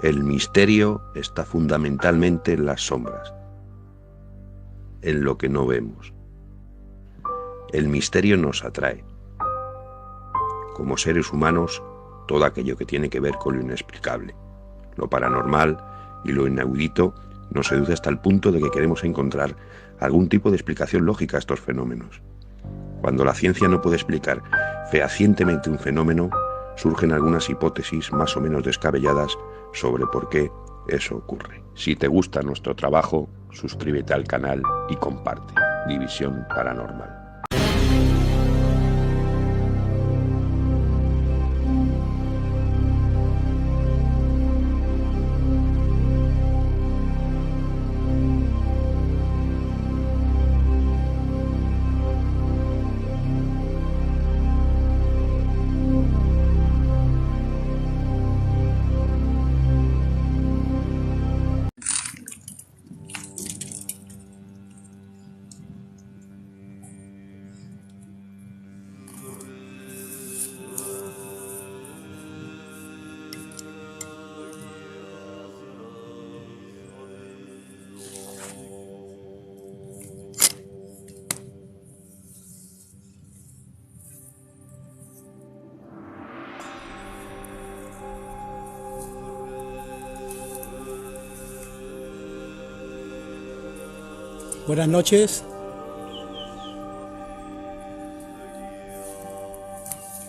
El misterio está fundamentalmente en las sombras, en lo que no vemos. El misterio nos atrae. Como seres humanos, todo aquello que tiene que ver con lo inexplicable, lo paranormal y lo inaudito nos seduce hasta el punto de que queremos encontrar algún tipo de explicación lógica a estos fenómenos. Cuando la ciencia no puede explicar fehacientemente un fenómeno, surgen algunas hipótesis más o menos descabelladas sobre por qué eso ocurre. Si te gusta nuestro trabajo, suscríbete al canal y comparte. División Paranormal. Buenas noches.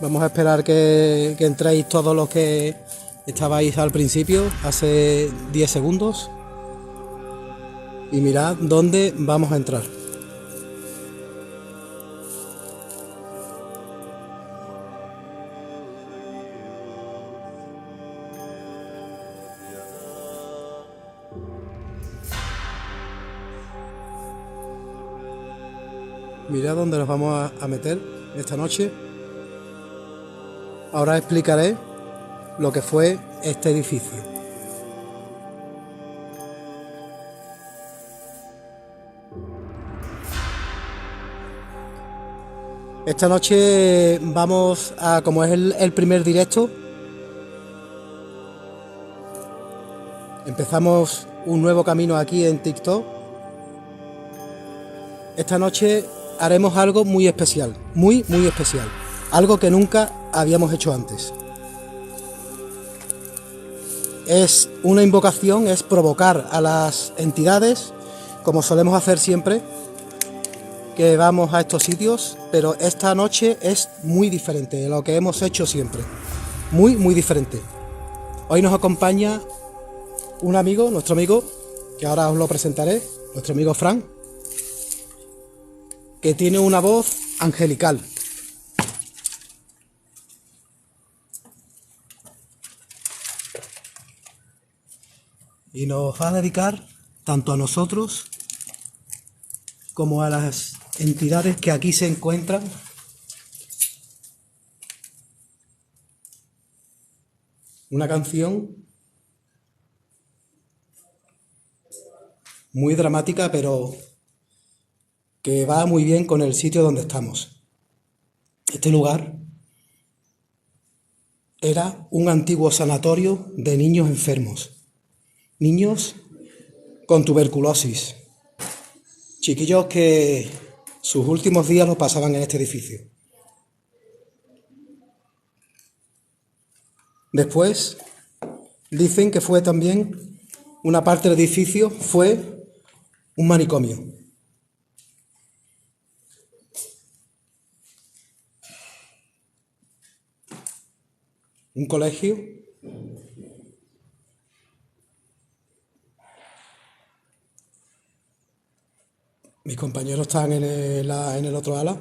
Vamos a esperar que entréis todos los que estabais al principio, hace 10 segundos. Y mirad dónde vamos a entrar. Mirad dónde nos vamos a meter esta noche. Ahora explicaré lo que fue este edificio. Esta noche vamos a, como es el primer directo, empezamos un nuevo camino aquí en TikTok. Esta noche haremos algo muy especial, muy especial, algo que nunca habíamos hecho antes. Es una invocación, es provocar a las entidades, como solemos hacer siempre que vamos a estos sitios, pero esta noche es muy diferente de lo que hemos hecho siempre, muy diferente. Hoy nos acompaña un amigo, nuestro amigo, que ahora os lo presentaré, nuestro amigo Fran, que tiene una voz angelical. Y nos va a dedicar tanto a nosotros como a las entidades que aquí se encuentran. Una canción muy dramática, pero que va muy bien con el sitio donde estamos. Este lugar era un antiguo sanatorio de niños enfermos, niños con tuberculosis, chiquillos que sus últimos días los pasaban en este edificio. Después dicen que fue también una parte del edificio, fue un manicomio. Un colegio. Mis compañeros están en el otro ala.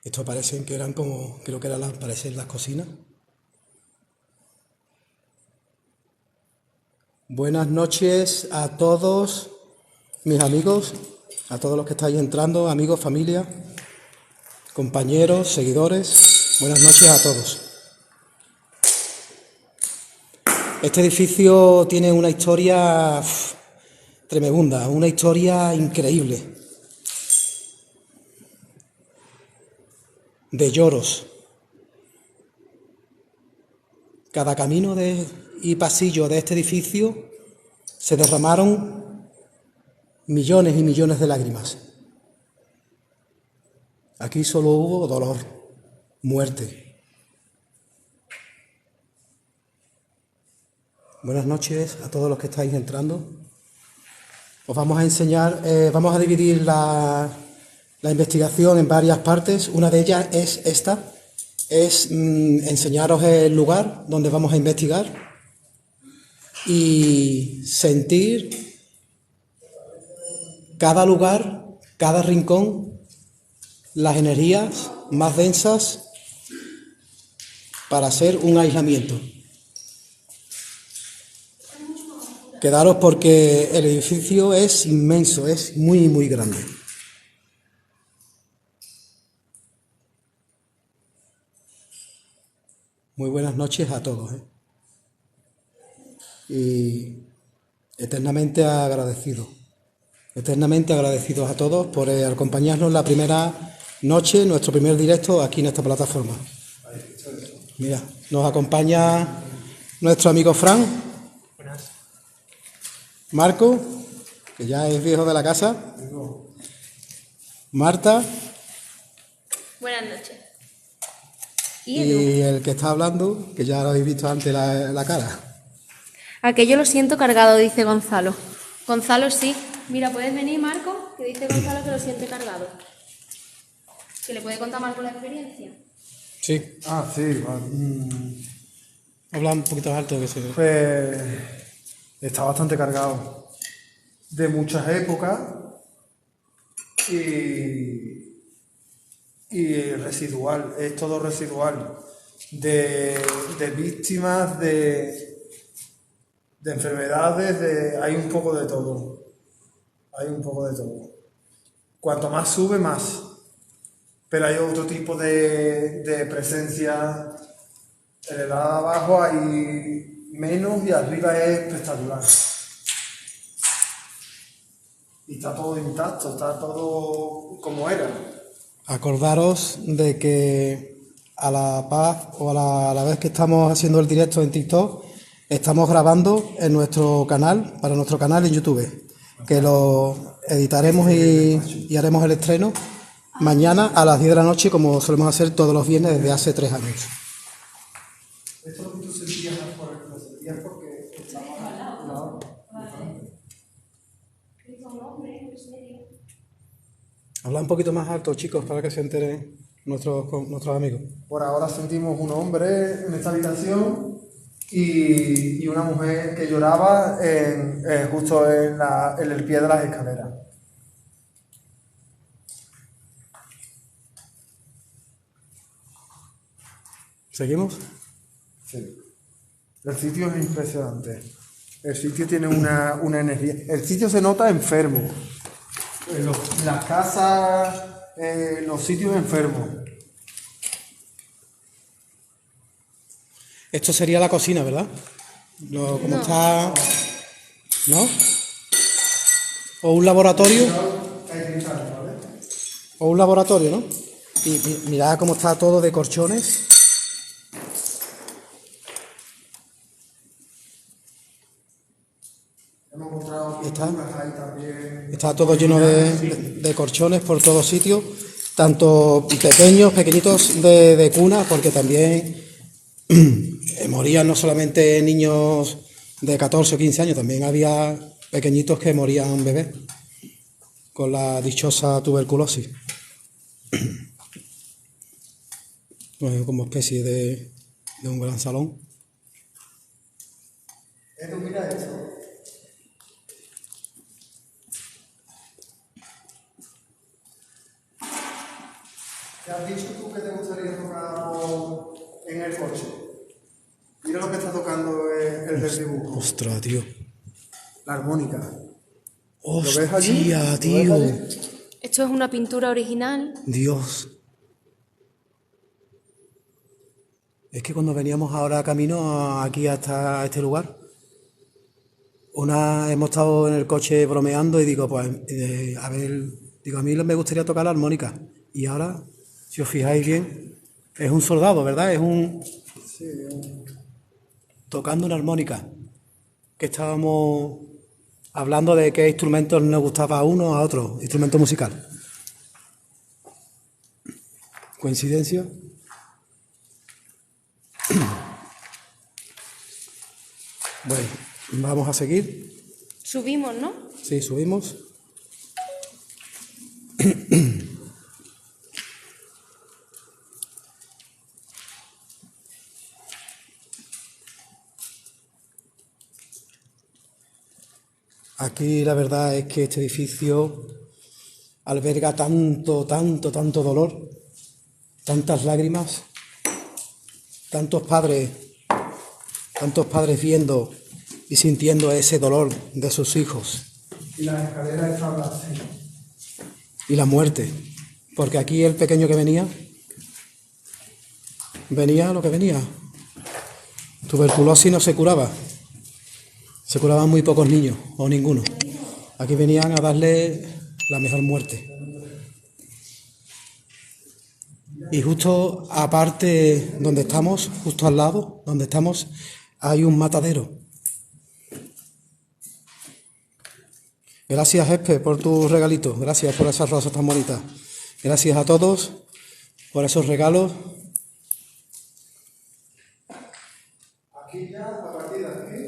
Estos parecen que eran como, creo que parecen las cocinas. Buenas noches a todos mis amigos, a todos los que estáis entrando, amigos, familia, compañeros, seguidores. Buenas noches a todos. Este edificio tiene una historia tremenda, una historia increíble. De lloros. Cada camino y pasillos de este edificio se derramaron millones y millones de lágrimas. Aquí solo hubo dolor, muerte. Buenas noches a todos los que estáis entrando. Os vamos a enseñar, vamos a dividir la investigación en varias partes. Una de ellas es esta, es enseñaros el lugar donde vamos a investigar y sentir cada lugar, cada rincón, las energías más densas para hacer un aislamiento. Quedaros porque el edificio es inmenso, es muy, muy grande. Muy buenas noches a todos. Y eternamente agradecidos a todos por acompañarnos en la primera noche, nuestro primer directo aquí en esta plataforma. Mira, nos acompaña nuestro amigo Fran, Marco, que ya es viejo de la casa, Marta. Buenas noches. Y el que está hablando, que ya lo habéis visto antes la cara. Aquello lo siento cargado, dice Gonzalo. Gonzalo, sí. Mira, ¿puedes venir, Marco? Que dice Gonzalo que lo siente cargado. ¿Que le puede contar Marco la experiencia? Sí. Sí, vale. Habla un poquito más alto que se... Pues está bastante cargado de muchas épocas y residual, es todo residual, de víctimas, de enfermedades, hay un poco de todo, Cuanto más sube, más, pero hay otro tipo de presencia. En el lado de abajo hay menos y arriba es espectacular. Y está todo intacto, está todo como era. Acordaros de que a la paz o a la vez que estamos haciendo el directo en TikTok, estamos grabando en nuestro canal, para nuestro canal en YouTube, que lo editaremos y haremos el estreno mañana a las 10 de la noche, como solemos hacer todos los viernes desde hace 3 años. Esto es lo que tú sentías porque estaba al lado. Habla un poquito más alto, chicos, para que se enteren nuestros amigos. Por ahora sentimos un hombre en esta habitación y una mujer que lloraba justo en el pie de las escaleras. ¿Seguimos? Sí. El sitio es impresionante. El sitio tiene una energía. El sitio se nota enfermo. Las casas, los sitios enfermos. Esto sería la cocina, ¿verdad? Como está... ¿No? O un laboratorio. O un laboratorio, ¿no? Y mirad cómo está todo de corchones. Está todo lleno de colchones por todos sitios, tanto pequeñitos de cuna, porque también morían no solamente niños de 14 o 15 años, también había pequeñitos que morían bebés con la dichosa tuberculosis. Bueno, como especie de un gran salón. Mira esto. ¿Te has dicho tú que te gustaría tocar en el coche? Mira lo que está tocando el del dibujo. Ostras, tío. La armónica. Hostia, ¿Lo ves allí? tío. Esto es una pintura original. Dios. Es que cuando veníamos ahora camino aquí hasta este lugar, hemos estado en el coche bromeando y digo, pues, a mí me gustaría tocar la armónica. Y ahora, si os fijáis bien, es un soldado, ¿verdad? Es un... Sí, tocando una armónica, que estábamos hablando de qué instrumentos nos gustaba a uno o a otro, instrumento musical. ¿Coincidencia? Bueno, vamos a seguir. Subimos, ¿no? Sí, subimos. Aquí la verdad es que este edificio alberga tanto dolor, tantas lágrimas, tantos padres viendo y sintiendo ese dolor de sus hijos. Y las escaleras están vacías. Y la muerte, porque aquí el pequeño que venía lo que venía. Tuberculosis no se curaba. Se curaban muy pocos niños, o ninguno. Aquí venían a darle la mejor muerte. Y justo aparte donde estamos, justo al lado donde estamos, hay un matadero. Gracias, Espe, por tu regalito. Gracias por esas rosas tan bonitas. Gracias a todos por esos regalos. Aquí ya, a partir de aquí,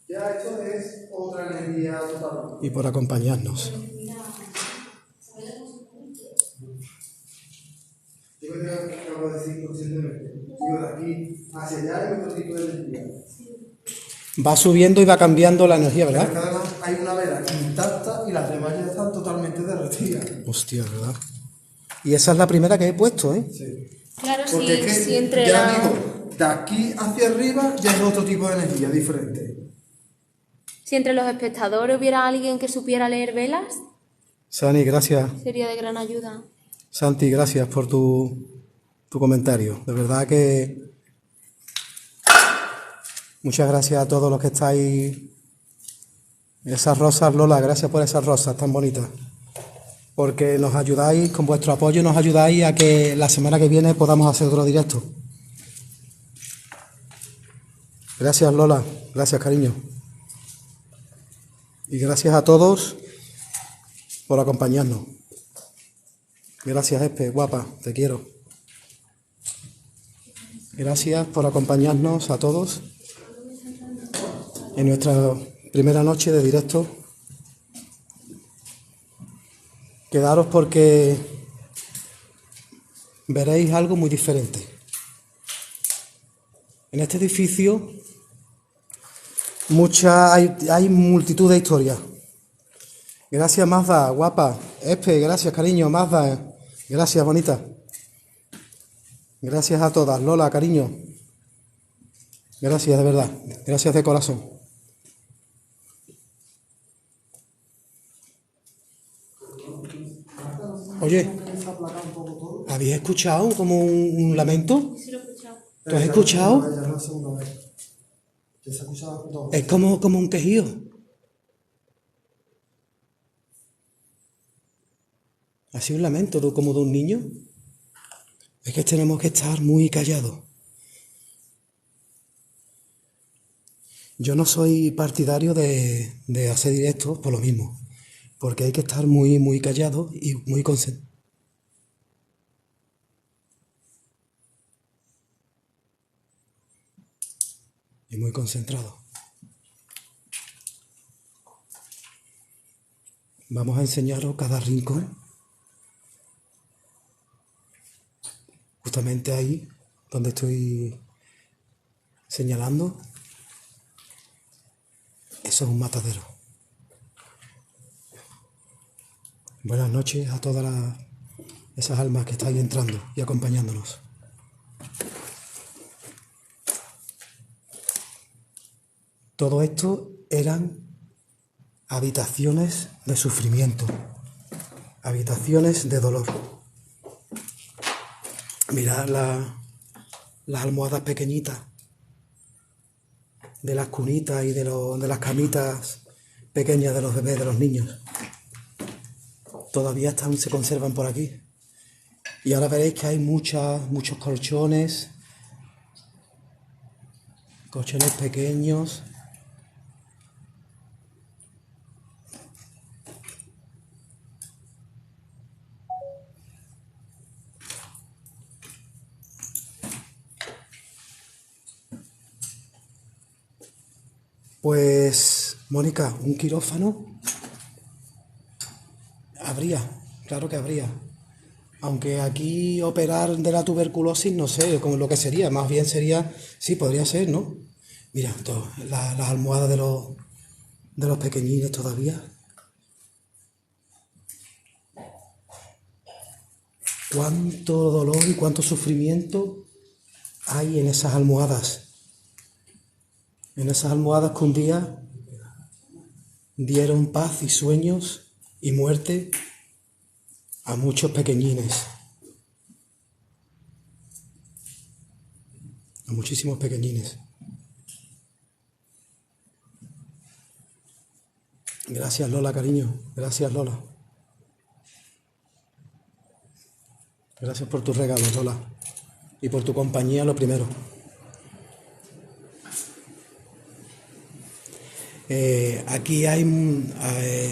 ya esto es otra energía total. Y por acompañarnos. Yo creo que acabo de decir conscientemente. Digo, de aquí hacia allá hay otro tipo de energía. Va subiendo y va cambiando la energía, Porque ¿verdad? además hay una vela intacta y las demás ya están totalmente derretidas. Hostia, ¿verdad? Y esa es la primera que he puesto, ¿eh? Sí. Claro, Porque es que, si entre ya la... digo, de aquí hacia arriba ya es otro tipo de energía diferente. Si entre los espectadores hubiera alguien que supiera leer velas, Sani, gracias. sería de gran ayuda. Santi, gracias por tu comentario. De verdad que muchas gracias a todos los que estáis. Esas rosas, Lola, gracias por esas rosas tan bonitas. Porque nos ayudáis, con vuestro apoyo nos ayudáis a que la semana que viene podamos hacer otro directo. Gracias, Lola. Gracias, cariño. Y gracias a todos por acompañarnos. Gracias, Espe, guapa, te quiero. Gracias por acompañarnos a todos en nuestra primera noche de directo. Quedaros porque veréis algo muy diferente. En este edificio hay multitud de historias. Gracias, Mazda, guapa. Espe, gracias, cariño. Mazda, gracias, bonita. Gracias a todas. Lola, cariño. Gracias, de verdad. Gracias de corazón. Oye, ¿habéis escuchado como un lamento? Sí, lo he escuchado. ¿Tú has escuchado? Ya es la segunda vez. Ya se ha escuchado dos. Es como un quejido. ¿Ha sido un lamento como de un niño? Es que tenemos que estar muy callados. Yo no soy partidario de hacer directos por lo mismo, porque hay que estar muy callados y muy concentrados. Y muy concentrado. Vamos a enseñaros cada rincón. Justamente ahí donde estoy señalando. Eso es un matadero. Buenas noches a todas esas almas que estáis entrando y acompañándonos. Todo esto eran habitaciones de sufrimiento, habitaciones de dolor. Mirad las almohadas pequeñitas de las cunitas y de las camitas pequeñas de los bebés, de los niños. Todavía se conservan por aquí. Y ahora veréis que hay muchos colchones colchones pequeños. Pues, Mónica, un quirófano habría, claro que habría. Aunque aquí operar de la tuberculosis, no sé cómo lo que sería, más bien sería, sí, podría ser, ¿no? Mira, las almohadas de los pequeñines todavía. Cuánto dolor y cuánto sufrimiento hay en esas almohadas. En esas almohadas que un día dieron paz y sueños y muerte a muchos pequeñines. A muchísimos pequeñines. Gracias, Lola, cariño. Gracias, Lola. Gracias por tus regalos, Lola. Y por tu compañía, lo primero. Aquí hay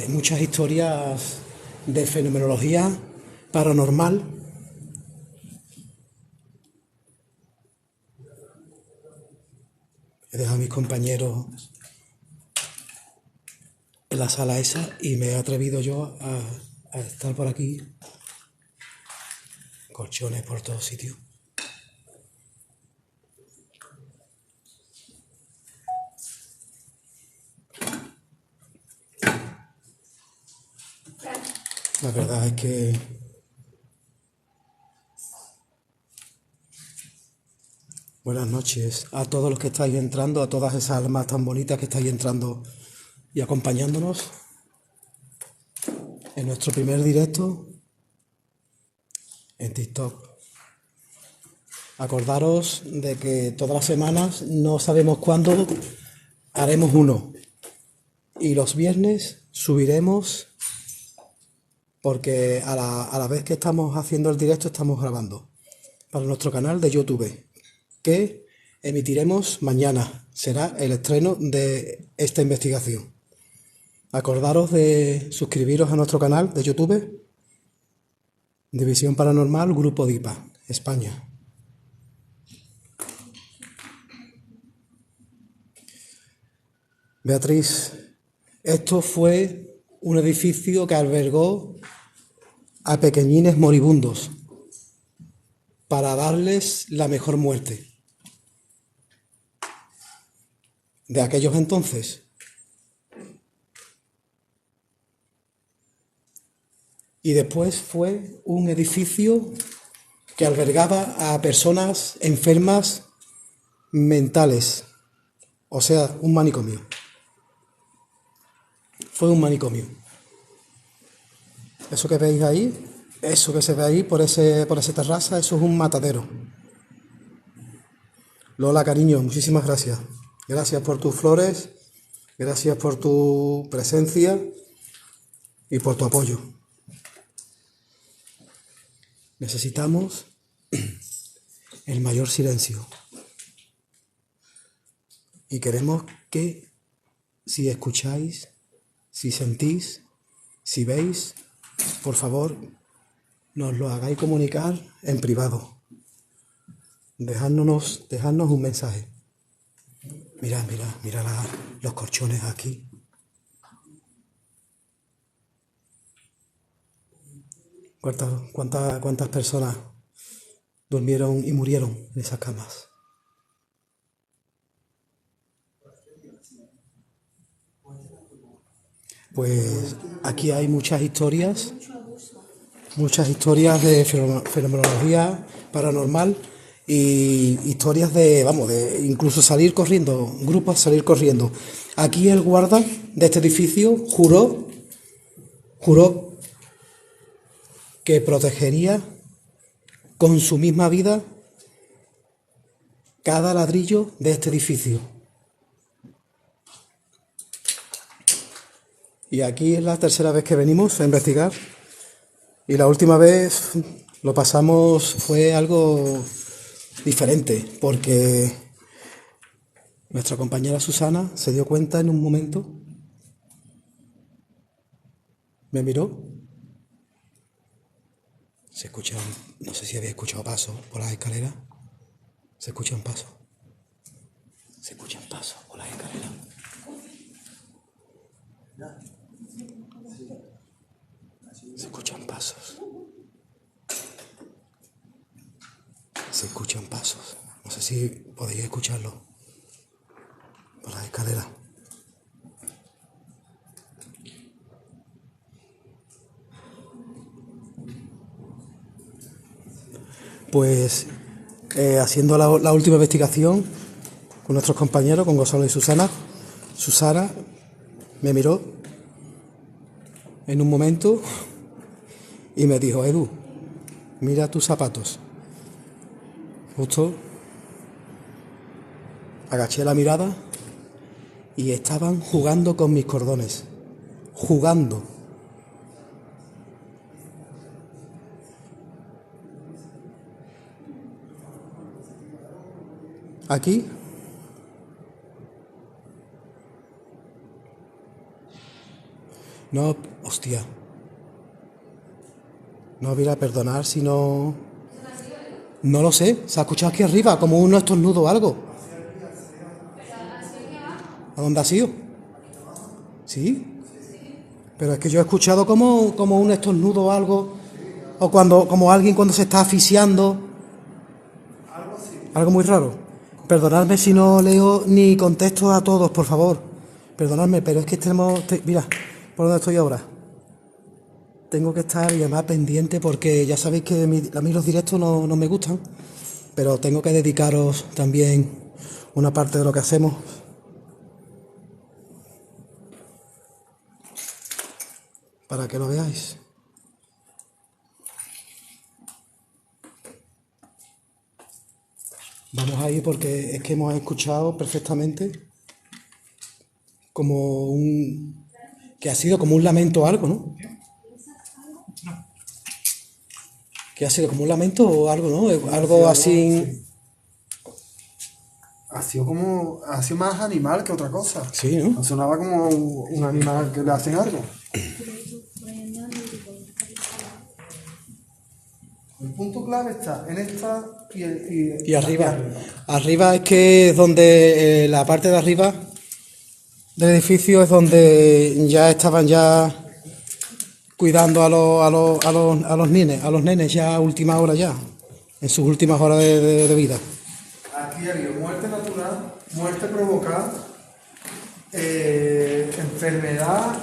muchas historias de fenomenología paranormal. He dejado a mis compañeros en la sala esa y me he atrevido yo a estar por aquí. Colchones por todos sitios. La verdad es que buenas noches a todos los que estáis entrando, a todas esas almas tan bonitas que estáis entrando y acompañándonos en nuestro primer directo en TikTok. Acordaros de que todas las semanas, no sabemos cuándo, haremos uno. Y los viernes subiremos, porque a la vez que estamos haciendo el directo estamos grabando para nuestro canal de YouTube, que emitiremos mañana. Será el estreno de esta investigación. Acordaros de suscribiros a nuestro canal de YouTube, División Paranormal, Grupo DIPA, España. Beatriz, esto fue un edificio que albergó a pequeñines moribundos para darles la mejor muerte. De aquellos entonces. Y después fue un edificio que albergaba a personas enfermas mentales, o sea, un manicomio. Fue un manicomio. Eso que veis ahí, eso que se ve ahí por esa terraza, eso es un matadero. Lola, cariño, muchísimas gracias. Gracias por tus flores, gracias por tu presencia y por tu apoyo. Necesitamos el mayor silencio. Y queremos que, si escucháis, si sentís, si veis, por favor, nos lo hagáis comunicar en privado. Dejadnos un mensaje. Mira los colchones aquí. ¿Cuántas personas durmieron y murieron en esas camas? Pues aquí hay muchas historias de fenomenología paranormal y historias de incluso salir corriendo, grupos salir corriendo. Aquí el guarda de este edificio juró que protegería con su misma vida cada ladrillo de este edificio. Y aquí es la tercera vez que venimos a investigar. Y la última vez lo pasamos, fue algo diferente, porque Nuestra compañera Susana se dio cuenta en un momento, me miró, se escuchan, no sé si había escuchado pasos por las escaleras, se escuchan pasos por las escaleras. Se escuchan pasos. Se escuchan pasos. No sé si podéis escucharlo por las escaleras. Pues haciendo la última investigación con nuestros compañeros, con Gonzalo y Susana, Susana me miró en un momento y me dijo: Edu, mira tus zapatos. Justo agaché la mirada y estaban jugando con mis cordones. Jugando. Aquí. No, hostia. No voy a perdonar si no... No lo sé, se ha escuchado aquí arriba, como un estornudo o algo. ¿A dónde ha sido? ¿Sí? Pero es que yo he escuchado como un estornudo o algo, o como alguien cuando se está asfixiando. Algo muy raro. Perdonadme si no leo ni contesto a todos, por favor. Perdonadme, pero es que mira, por dónde estoy ahora. Tengo que estar y además pendiente porque ya sabéis que a mí los directos no me gustan, pero tengo que dedicaros también una parte de lo que hacemos. Para que lo veáis. Vamos ahí porque es que hemos escuchado perfectamente que ha sido como un lamento o algo, ¿no? Que ha sido como un lamento o algo, ¿no? Algo así. Ha sido más animal que otra cosa. Sí, ¿no? Sonaba como un animal que le hacen algo. El punto clave está en esta Y arriba. Arriba es que es donde la parte de arriba del edificio es donde ya estaban ya cuidando a los nenes ya a última hora ya, en sus últimas horas de vida. Aquí ha habido muerte natural, muerte provocada, enfermedad,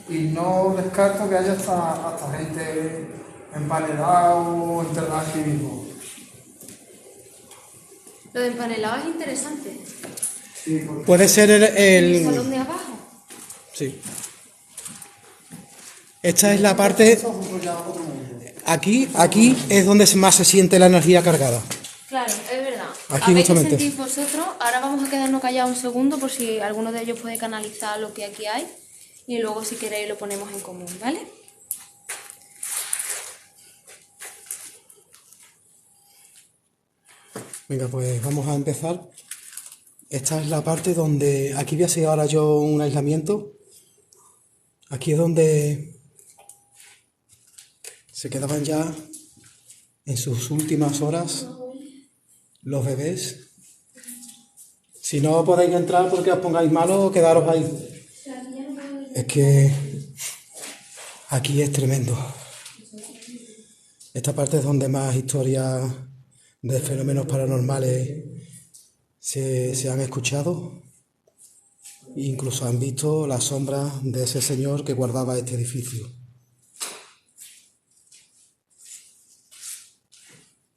y no descarto que haya hasta gente empanelada o enterrada aquí mismo. Lo de empanelado es interesante. Sí, porque Puede ser ¿El salón de abajo? Sí. Esta es la parte. eso es otro mundo. Aquí es donde más se siente la energía cargada. Claro, es verdad. Aquí A ver qué justamente. sentís vosotros. Ahora vamos a quedarnos callados un segundo por si alguno de ellos puede canalizar lo que aquí hay. Y luego, si queréis, lo ponemos en común, ¿vale? Venga, pues vamos a empezar. Esta es la parte donde... Aquí voy a hacer ahora yo un aislamiento. Aquí es donde se quedaban ya en sus últimas horas los bebés. Si no podéis entrar porque os pongáis malos, quedaros ahí. Es que aquí es tremendo. Esta parte es donde más historias de fenómenos paranormales se han escuchado. Incluso han visto la sombra de ese señor que guardaba este edificio.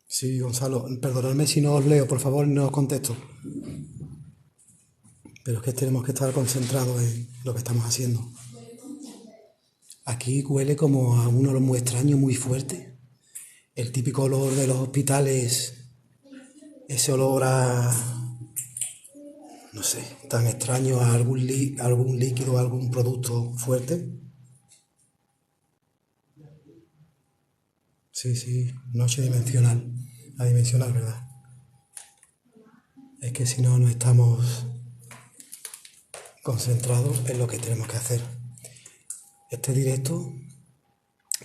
Sí, Gonzalo, perdonadme si no os leo, por favor, no os contesto. Pero es que tenemos que estar concentrados en lo que estamos haciendo. Aquí huele como a un olor muy extraño, muy fuerte. El típico olor de los hospitales, ese olor a, no sé, tan extraño a algún líquido, algún producto fuerte. Sí, noche dimensional, la dimensional, ¿verdad? Es que si no, no estamos concentrados en lo que tenemos que hacer. Este directo,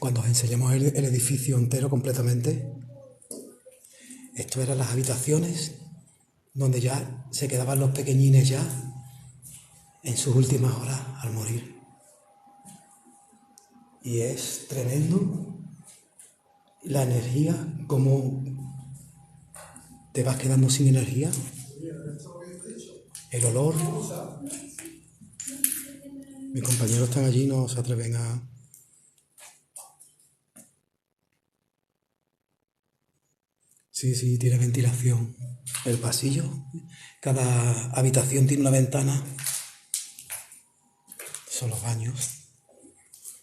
cuando os enseñamos el edificio entero completamente, esto eran las habitaciones donde ya se quedaban los pequeñines ya en sus últimas horas al morir. Y es tremendo la energía, cómo te vas quedando sin energía, el olor. Mis compañeros están allí, no se atreven a... Sí, tiene ventilación. El pasillo, cada habitación tiene una ventana. Son los baños.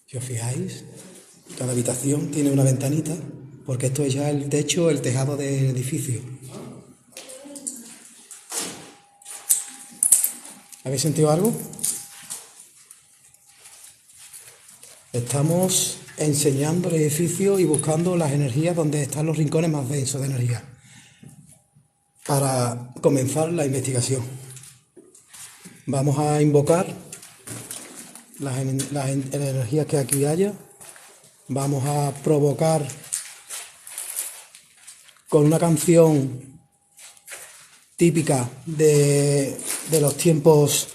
Si os fijáis, cada habitación tiene una ventanita, porque esto es ya el techo, el tejado del edificio. ¿Habéis sentido algo? Estamos enseñando el edificio y buscando las energías donde están los rincones más densos de energía para comenzar la investigación. Vamos a invocar las energías que aquí haya. Vamos a provocar con una canción típica de los tiempos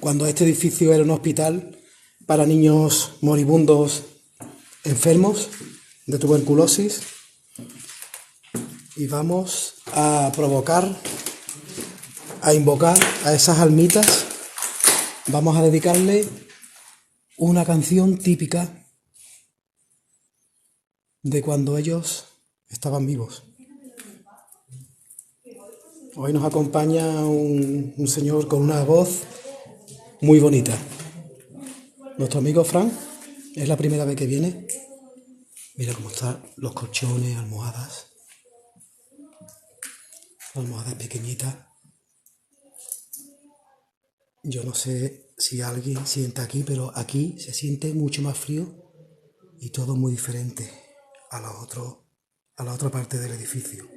cuando este edificio era un hospital para niños moribundos enfermos de tuberculosis, y vamos a provocar, a invocar a esas almitas. Vamos a dedicarle una canción típica de cuando ellos estaban vivos. Hoy nos acompaña un señor con una voz muy bonita. Nuestro amigo Fran, es la primera vez que viene. Mira cómo están los colchones, almohadas pequeñitas. Yo no sé si alguien siente aquí, pero aquí se siente mucho más frío y todo muy diferente a la otra parte del edificio.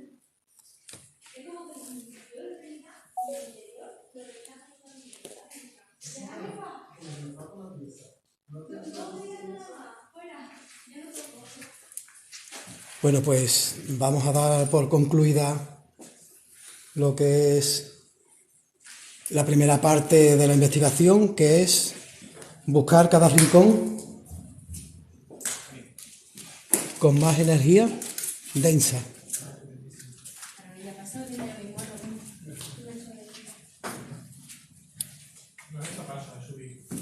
Bueno, pues vamos a dar por concluida lo que es la primera parte de la investigación, que es buscar cada rincón con más energía densa.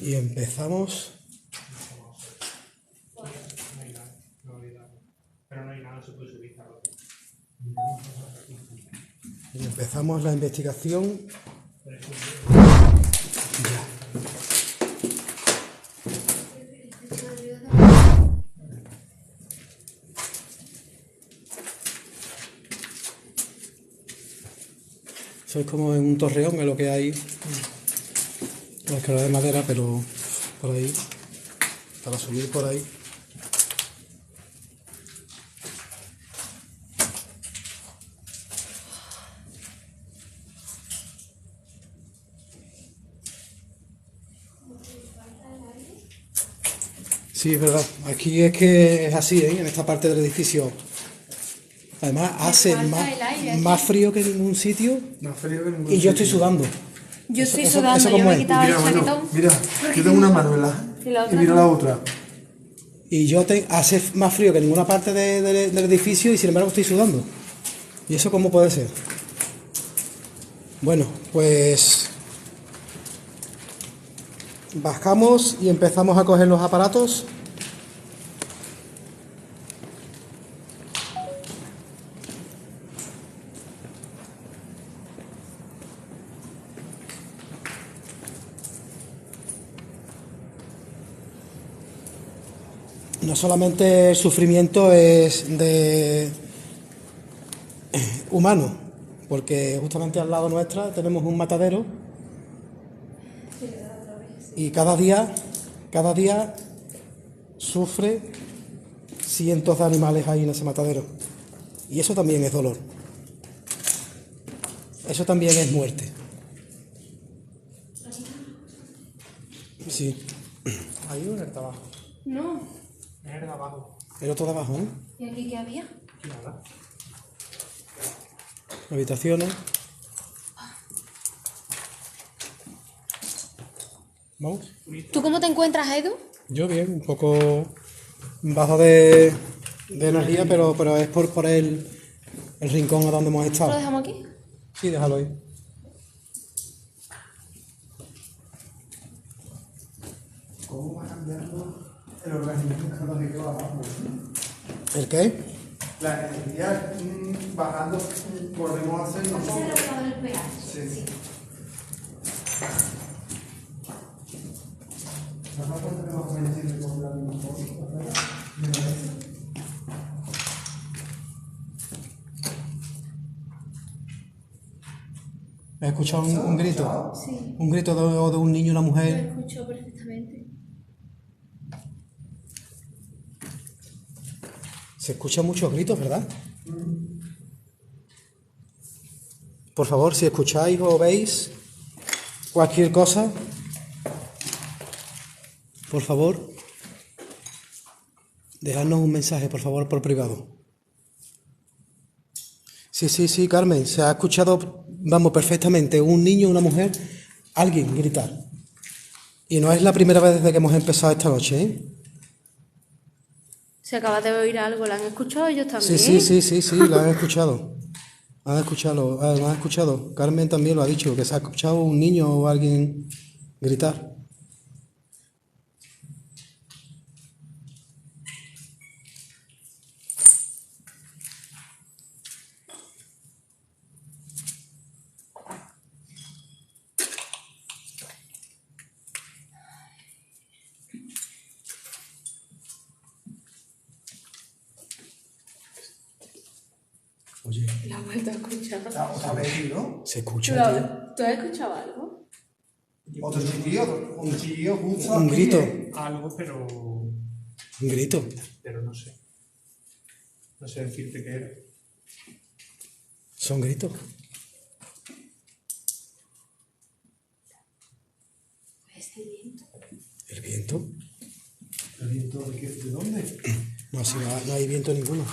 Y empezamos. Y empezamos la investigación. Ya. Eso es como en un torreón, es lo que hay. La escalera de madera, pero por ahí, para subir por ahí. Sí, es verdad. Aquí es que es así, ¿eh? En esta parte del edificio. Además, hace más frío que en ningún sitio. Más frío que en ningún Y yo sitio. estoy sudando. Yo estoy Eso sudando, yo cómo me he es. quitado el Mira, bueno, chaquetón. mira, yo tengo una mano Y la otra y mira no. la otra. Y hace más frío que en ninguna parte del edificio y sin embargo estoy sudando. ¿Y eso cómo puede ser? Bueno, pues bajamos y empezamos a coger los aparatos. No solamente el sufrimiento es de humano, porque justamente al lado nuestra tenemos un matadero y cada día sufre cientos de animales ahí en ese matadero. Y eso también es dolor. Eso también es muerte. Sí. Ahí o en el de abajo. No. Es el de abajo. El otro de abajo, ¿no? ¿Y aquí qué había? Aquí nada. Habitaciones. Vamos. ¿Tú cómo te encuentras, Edu? Yo bien, un poco bajo de energía, pero es por el rincón a donde hemos ¿Lo estado. dejamos aquí? Sí, déjalo ahí. ¿Cómo va cambiando el organismo cada vez que va abajo? ¿El qué? La energía bajando, volvemos a hacer nosotros. Sí. ¿Te das cuenta que los jóvenes tienen que comprar un motor? ¿Has escuchado un grito? Sí. Un grito de un niño y una Lo mujer. escucho perfectamente. Se escuchan muchos gritos, ¿verdad? Por favor, si escucháis o veis cualquier cosa, por favor, dejadnos un mensaje, por favor, por privado. Sí, Carmen, se ha escuchado, vamos, perfectamente, un niño, una mujer, alguien gritar. Y no es la primera vez desde que hemos empezado esta noche, ¿eh? Se acaba de oír algo, ¿la han escuchado ellos también? Sí, la han escuchado. Lo han escuchado. Carmen también lo ha dicho, que se ha escuchado un niño o alguien gritar. Oye, La he vuelto a escuchar. Otra vez, ¿no? se escucha, tío. ¿Tú has escuchado algo? Otro chillido, un chillido justo Un aquí, grito. Algo, pero Un grito. no sé. No sé decirte qué era. Son gritos. Es el viento. ¿El viento? ¿El viento de dónde? No, si no hay viento ninguno.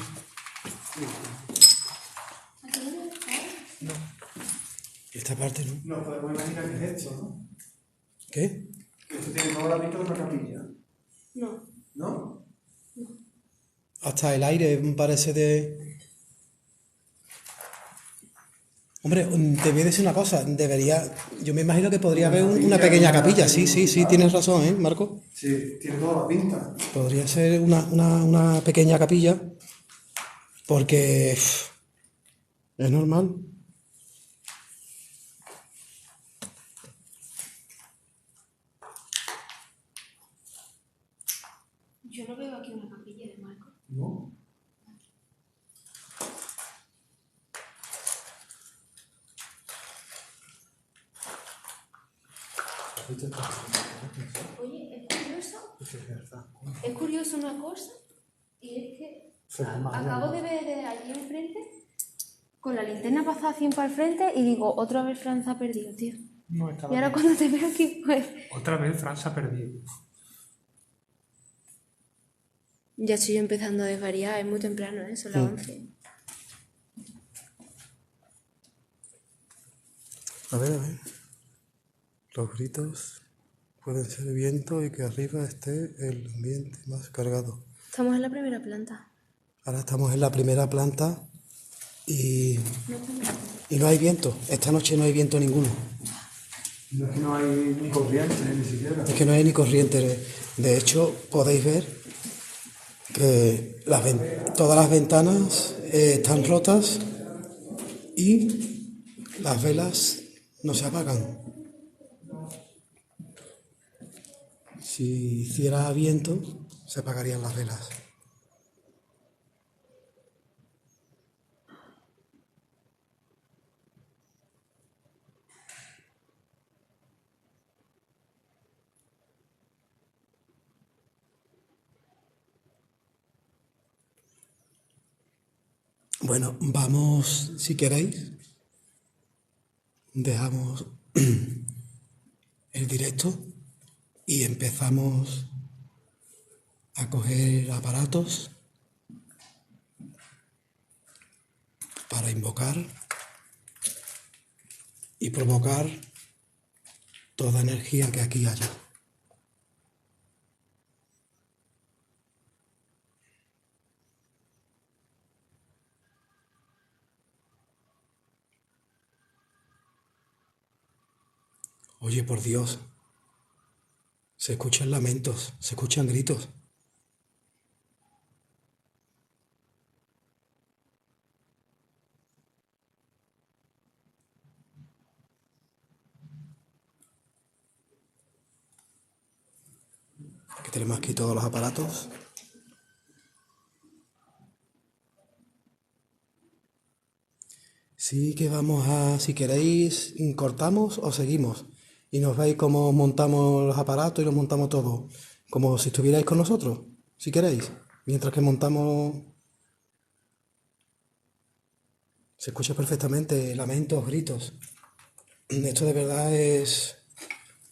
Esta parte no. Nos podemos imaginar que es esto, ¿no? ¿Qué? Que esto tiene toda la pinta de una capilla, No. ¿no? Hasta el aire parece de... Hombre, te voy a decir una cosa, yo me imagino que podría haber una pequeña capilla, sí, tienes razón, ¿eh, Marco? Sí, tiene toda la pinta. Podría ser una pequeña capilla, porque es normal. Yo no veo aquí una capilla de Marco. ¿No? Oye, es curioso una cosa, y es que acabo de ver de allí enfrente, con la linterna pasada así para el frente, y digo, otra vez Fran se ha perdido, tío. No estaba Y ahora bien. cuando te veo aquí, pues... Otra vez Fran se ha perdido. Ya estoy empezando a desvariar, es muy temprano, ¿eh? Son las 11. A ver. Los gritos pueden ser viento y que arriba esté el ambiente más cargado. Estamos en la primera planta. Ahora estamos en la primera planta y no hay viento. Esta noche no hay viento ninguno. No es que no hay ni corriente, ni siquiera. Es que no hay ni corriente. De hecho, podéis ver que todas las ventanas están rotas y las velas no se apagan. Si hiciera viento, se apagarían las velas. Bueno, vamos, si queréis, dejamos el directo y empezamos a coger aparatos para invocar y provocar toda energía que aquí haya. Oye, por Dios, se escuchan lamentos, se escuchan gritos. Aquí tenemos aquí todos los aparatos. Sí que vamos a, si queréis, cortamos o seguimos. Y nos veis cómo montamos los aparatos y los montamos todo. Como si estuvierais con nosotros, si queréis. Mientras que montamos... Se escucha perfectamente lamentos, gritos. Esto de verdad es...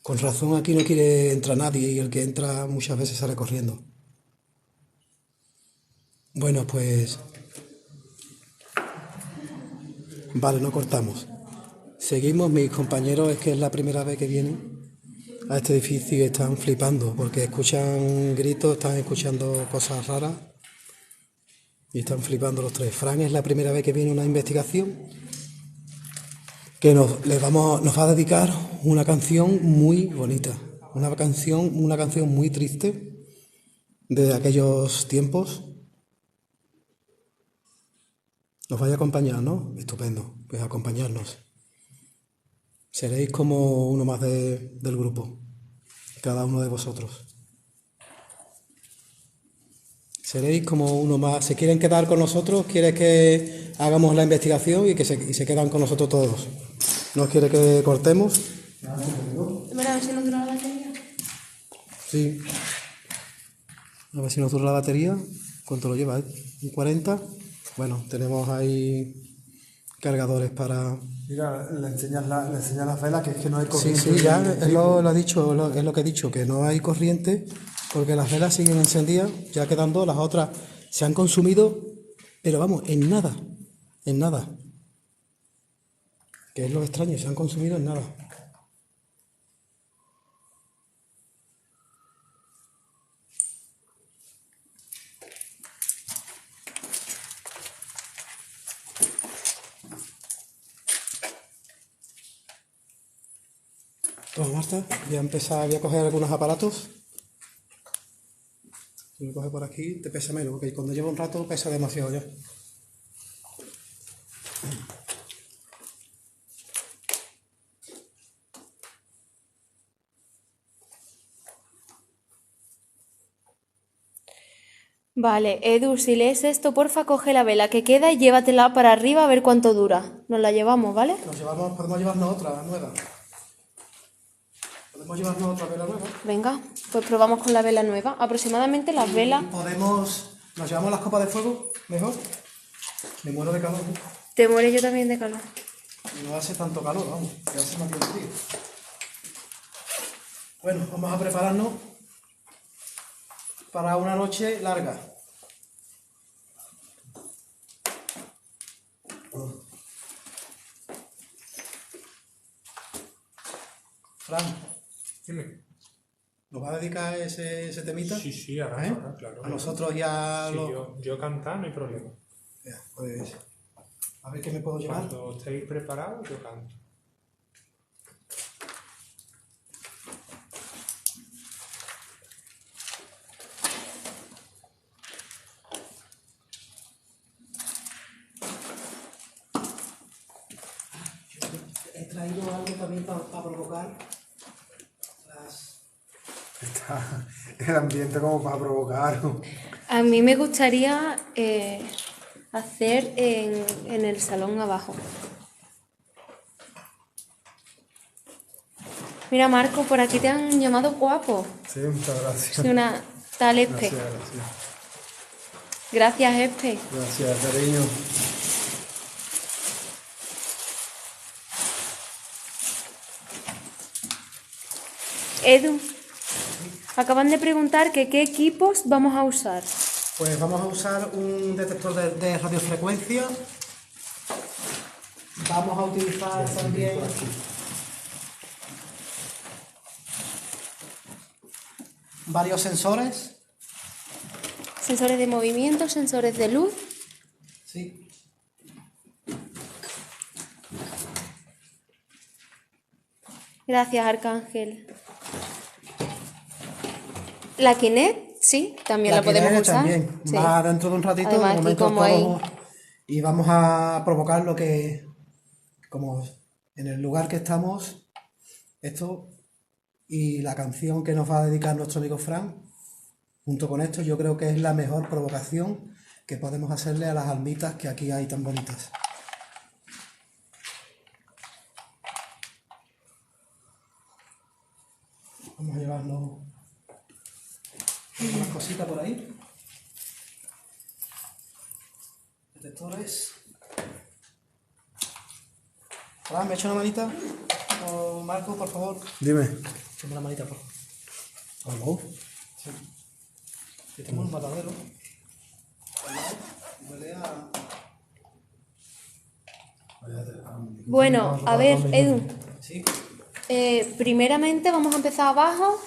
Con razón aquí no quiere entrar nadie y el que entra muchas veces sale corriendo. Bueno, pues... Vale, no cortamos. Seguimos, mis compañeros, es que es la primera vez que vienen a este edificio y están flipando porque escuchan gritos, están escuchando cosas raras y están flipando los tres. Fran es la primera vez que viene a una investigación que nos va a dedicar una canción muy bonita, una canción muy triste de aquellos tiempos. Nos vaya a acompañar, ¿no? Estupendo, pues acompañarnos. Seréis como uno más del grupo, cada uno de vosotros. Seréis como uno más. ¿Se quieren quedar con nosotros? ¿Quieres que hagamos la investigación y se quedan con nosotros todos? ¿No quiere que cortemos? Mira, a ver si nos dura la batería. Sí. A ver si nos dura la batería. ¿Cuánto lo lleva? ¿Un 40? Bueno, tenemos ahí cargadores para... Mira, le enseñas las velas, que es que no hay Sí, corriente. sí, ya él lo ha dicho, es lo que he dicho, que no hay corriente porque las velas siguen encendidas, ya quedan dos, las otras se han consumido, pero vamos, en nada, que es lo extraño, se han consumido en nada. Toma, Marta, voy a coger algunos aparatos. Si lo coge por aquí, te pesa menos, porque cuando lleva un rato pesa demasiado ya. Vale, Edu, si lees esto, porfa, coge la vela que queda y llévatela para arriba a ver cuánto dura. Nos la llevamos, ¿vale? Podemos llevarnos otra nueva. Podemos llevarnos otra vela nueva. Venga, pues probamos con la vela nueva. Aproximadamente las velas... ¿Nos llevamos las copas de fuego mejor? Me muero de calor. Te mueres yo también de calor. No hace tanto calor, vamos, ya hace más bien frío. Bueno, vamos a prepararnos para una noche larga. Fran, Dime. ¿nos va a dedicar ese temita? Sí, ahora, ¿Eh? ahora, claro. A nosotros ya Sí, yo cantar, no hay problema. Ya, pues, a ver qué me puedo llevar. Cuando estéis preparados, yo canto. He traído algo también para provocar las... Está el ambiente como para provocar. A mí me gustaría hacer en el salón abajo. Mira, Marco, por aquí te han llamado guapo. Sí, muchas gracias. Soy una tal Espe. Gracias. Gracias, Espe. Gracias, cariño. Edu, acaban de preguntar que qué equipos vamos a usar. Pues vamos a usar un detector de radiofrecuencia. Vamos a utilizar también varios sensores. Sensores de movimiento, sensores de luz. Sí. Gracias, Arcángel. La Kinect, sí, también la podemos Kinect usar. también. Sí. Va dentro de un ratito, Además, de aquí momento como hay- estamos y vamos a provocar lo que, como en el lugar que estamos, esto y la canción que nos va a dedicar nuestro amigo Fran, junto con esto, yo creo que es la mejor provocación que podemos hacerle a las almitas que aquí hay tan bonitas. Vamos a llevarnos unas cositas por ahí. Detectores. Hola, ¿me echa una manita? O Marco, por favor. Dime. Échame una manita, por favor. ¿Algo? Sí. Que tengo un matadero. Huele a... Bueno, a ver, Edu. Sí. Primeramente vamos a empezar abajo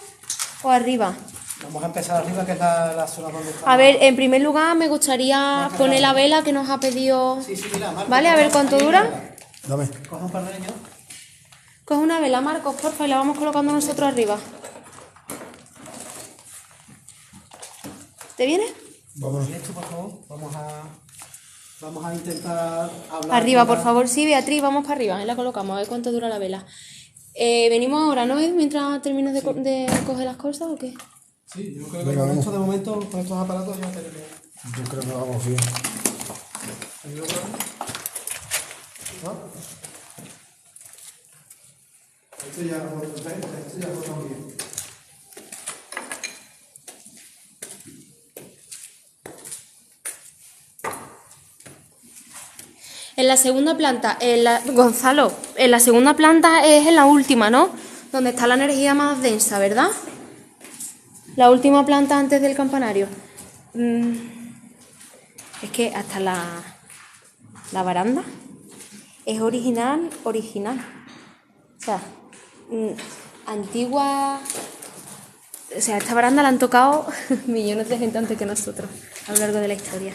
o arriba. Vamos a empezar arriba, que es la zona donde está. A ver, en primer lugar me gustaría poner la vela que nos ha pedido. Sí, mira, Marco, Vale, a ver cuánto aquí, dura. mira. Dame. Coge un parreño. Coge una vela, Marcos, porfa, y la vamos colocando nosotros arriba. ¿Te viene? Vamos. Y esto, por favor, vamos a intentar hablar. Arriba, con por la- favor, sí, Beatriz, vamos para arriba. Ahí la colocamos, a ver cuánto dura la vela. Venimos ahora, ¿no, Edu? Mientras termines de coger las cosas, ¿o qué? Sí, yo creo que Venga, con vamos. esto de momento, con estos aparatos ya tenemos. Yo creo que vamos bien. ¿No? Esto ya lo estamos bien. En la segunda planta, Gonzalo, en la segunda planta es en la última, ¿no? Donde está la energía más densa, ¿verdad? La última planta antes del campanario. Es que hasta la baranda es original. O sea, antigua... O sea, esta baranda la han tocado millones de gente antes que nosotros a lo largo de la historia.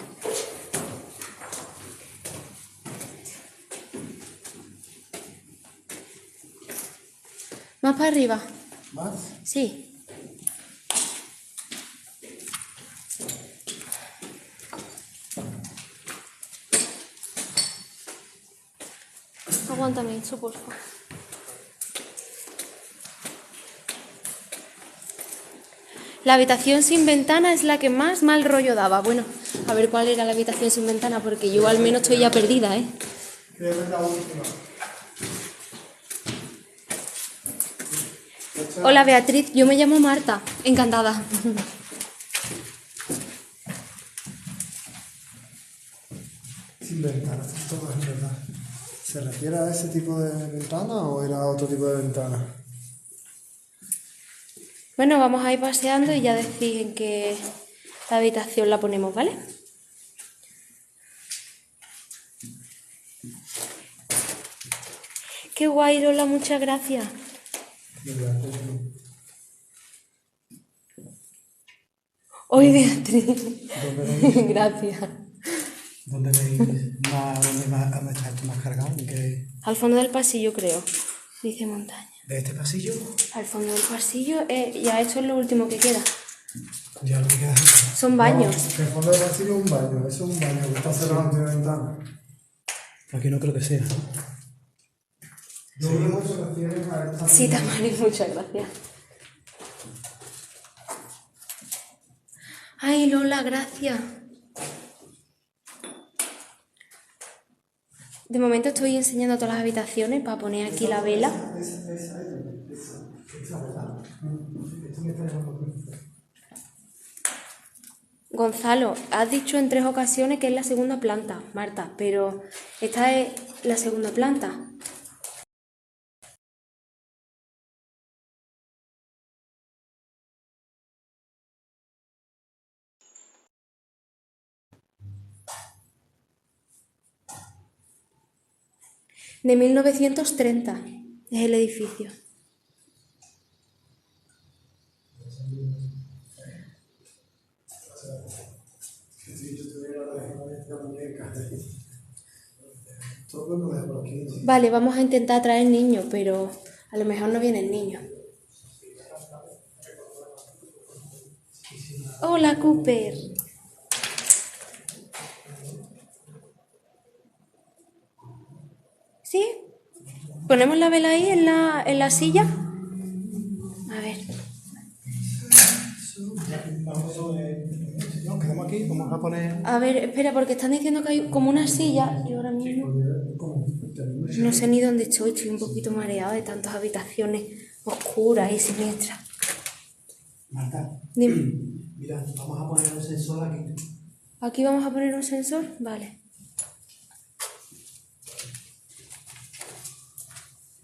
Más para arriba. ¿Más? Sí. Aguántame eso, por favor. La habitación sin ventana es la que más mal rollo daba. Bueno, a ver cuál era la habitación sin ventana, porque yo al menos estoy ya perdida, ¿eh? Creo que es la última. Hola Beatriz, yo me llamo Marta. Encantada. Sin ventanas, todo es verdad. ¿Se refiere a ese tipo de ventana o era otro tipo de ventana? Bueno, vamos a ir paseando y ya decís en qué habitación la ponemos, ¿vale? Qué guay, Lola, muchas gracias. Hoy Beatriz. Gracias. ¿Dónde me estás más cargado? Al fondo del pasillo, creo. Dice montaña. ¿De este pasillo? Al fondo del pasillo, ya esto es lo último que queda. Ya lo que queda. Son baños. No, el fondo del pasillo es un baño, eso es un baño que está cerrado, no tiene ventana. Aquí no creo que sea. Yo creo que se refiere a esta. Sí, Tamari, muchas gracias. Ay, Lola, gracias. De momento estoy enseñando todas las habitaciones para poner aquí la vela. Gonzalo, has dicho en 3 ocasiones que es la segunda planta, Marta, pero esta es la segunda planta. De 1930 es el edificio. Vale, vamos a intentar traer niños, pero a lo mejor no vienen niños. Hola, Cooper. ¿Sí? ¿Ponemos la vela ahí en la silla? A ver. Nos quedamos aquí, vamos a poner... A ver, espera, porque están diciendo que hay como una silla. Yo ahora mismo no sé ni dónde estoy un poquito mareada de tantas habitaciones oscuras y siniestras. Marta, Dime, mira, vamos a poner un sensor aquí. ¿aquí vamos a poner un sensor? Vale.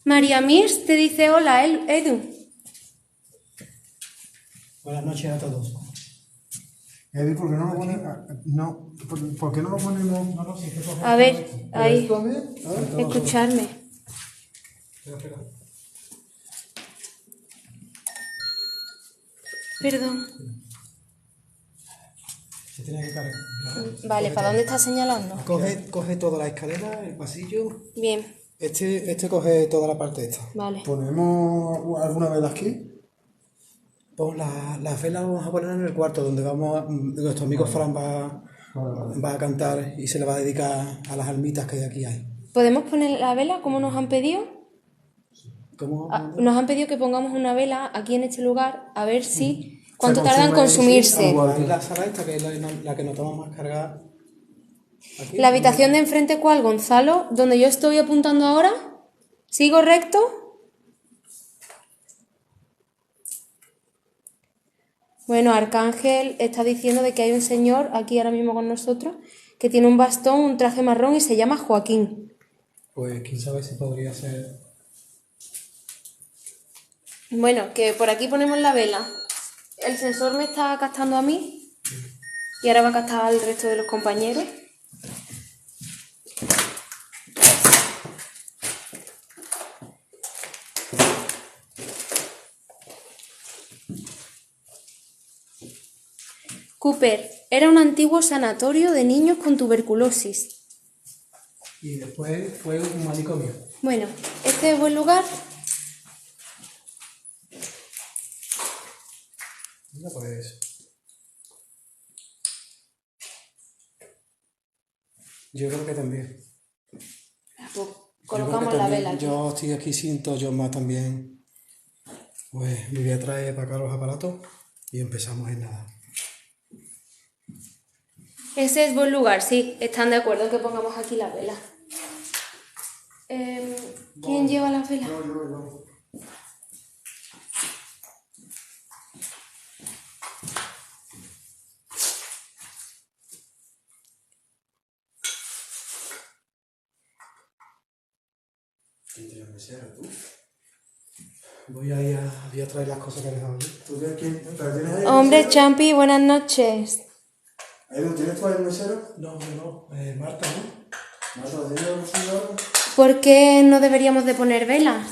María Mirs te dice hola, Edu. Buenas noches a todos. Eddie, ¿por qué no lo ponemos? No, ¿por qué no lo ponemos? No, sí, es que coge A ver, ahí, ¿Esto también? A ver. escucharme. Espera. Perdón. Se tiene que cargar. Vale, ¿para dónde estás señalando? Coge toda la escalera, el pasillo. Bien, Este coge toda la parte esta. vale. ¿Ponemos alguna vela aquí? Pues las velas vamos a poner en el cuarto donde nuestro amigo Fran va a cantar y se le va a dedicar a las almitas que aquí hay. ¿Podemos poner la vela como nos han pedido? ¿Cómo? Nos han pedido que pongamos una vela aquí en este lugar a ver si cuánto Se tarda en consume, consumirse. sí, Ahí la sala esta, que es la que notamos más cargada. Aquí. La habitación de enfrente, ¿cuál, Gonzalo? ¿Donde yo estoy apuntando ahora? ¿Sigo recto? Bueno, Arcángel está diciendo de que hay un señor aquí ahora mismo con nosotros que tiene un bastón, un traje marrón y se llama Joaquín. Pues quién sabe si podría ser... Bueno, que por aquí ponemos la vela. El sensor me está captando a mí y ahora va a captar al resto de los compañeros. Cooper, era un antiguo sanatorio de niños con tuberculosis. Y después fue un manicomio. Bueno, este es buen lugar. Mira, pues... Yo creo que también. Pues Yo colocamos creo que la también. vela aquí. Yo estoy aquí, siento yo más también. Pues me voy a traer para acá los aparatos y empezamos en nada. Ese es buen lugar, sí. Están de acuerdo en que pongamos aquí la vela. ¿Quién lleva la vela? Yo. Voy a traer las cosas que he dejado aquí. ¿Tú tienes ahí el Hombre, mesero? Champi, buenas noches. Edu, ¿tienes tú ahí el mesero? No, Marta, ¿no? Marta, ¿lo tienes el mesero ahora? ¿Por qué no deberíamos de poner velas?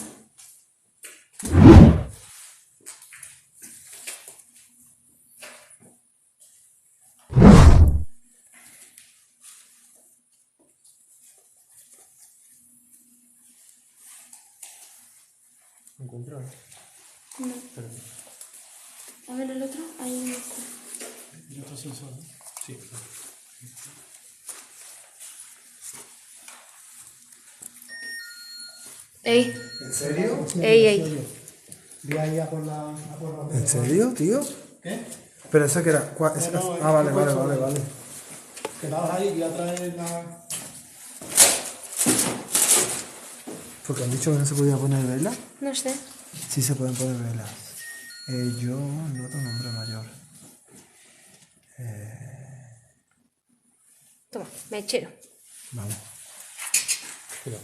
Encuentro. No. A ver el otro. Ahí está. Y otro sensor, ¿no? Sí. Ey, ¿En serio? ey. Voy a ir a por la... ¿En serio, tío? ¿Qué? Pero esa que era... No, vale. Quedaos ahí, voy a traer la... Porque han dicho que no se podía poner vela. No sé. Sí se pueden poner velas. Yo noto un hombre mayor. Toma, mechero. Vamos. Cuidado.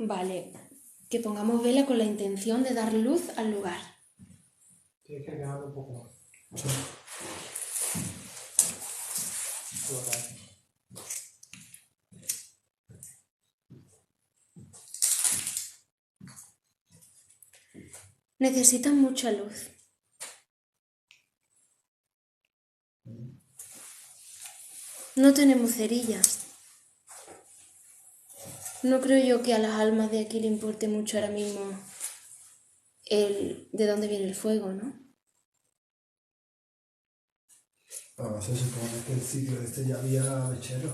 Vale, que pongamos vela con la intención de dar luz al lugar. Tienes que quedarlo un poco más. Necesitan mucha luz. No tenemos cerillas. No creo yo que a las almas de aquí le importe mucho ahora mismo de dónde viene el fuego, ¿no? Pero se supone que el sitio este ya había mecheros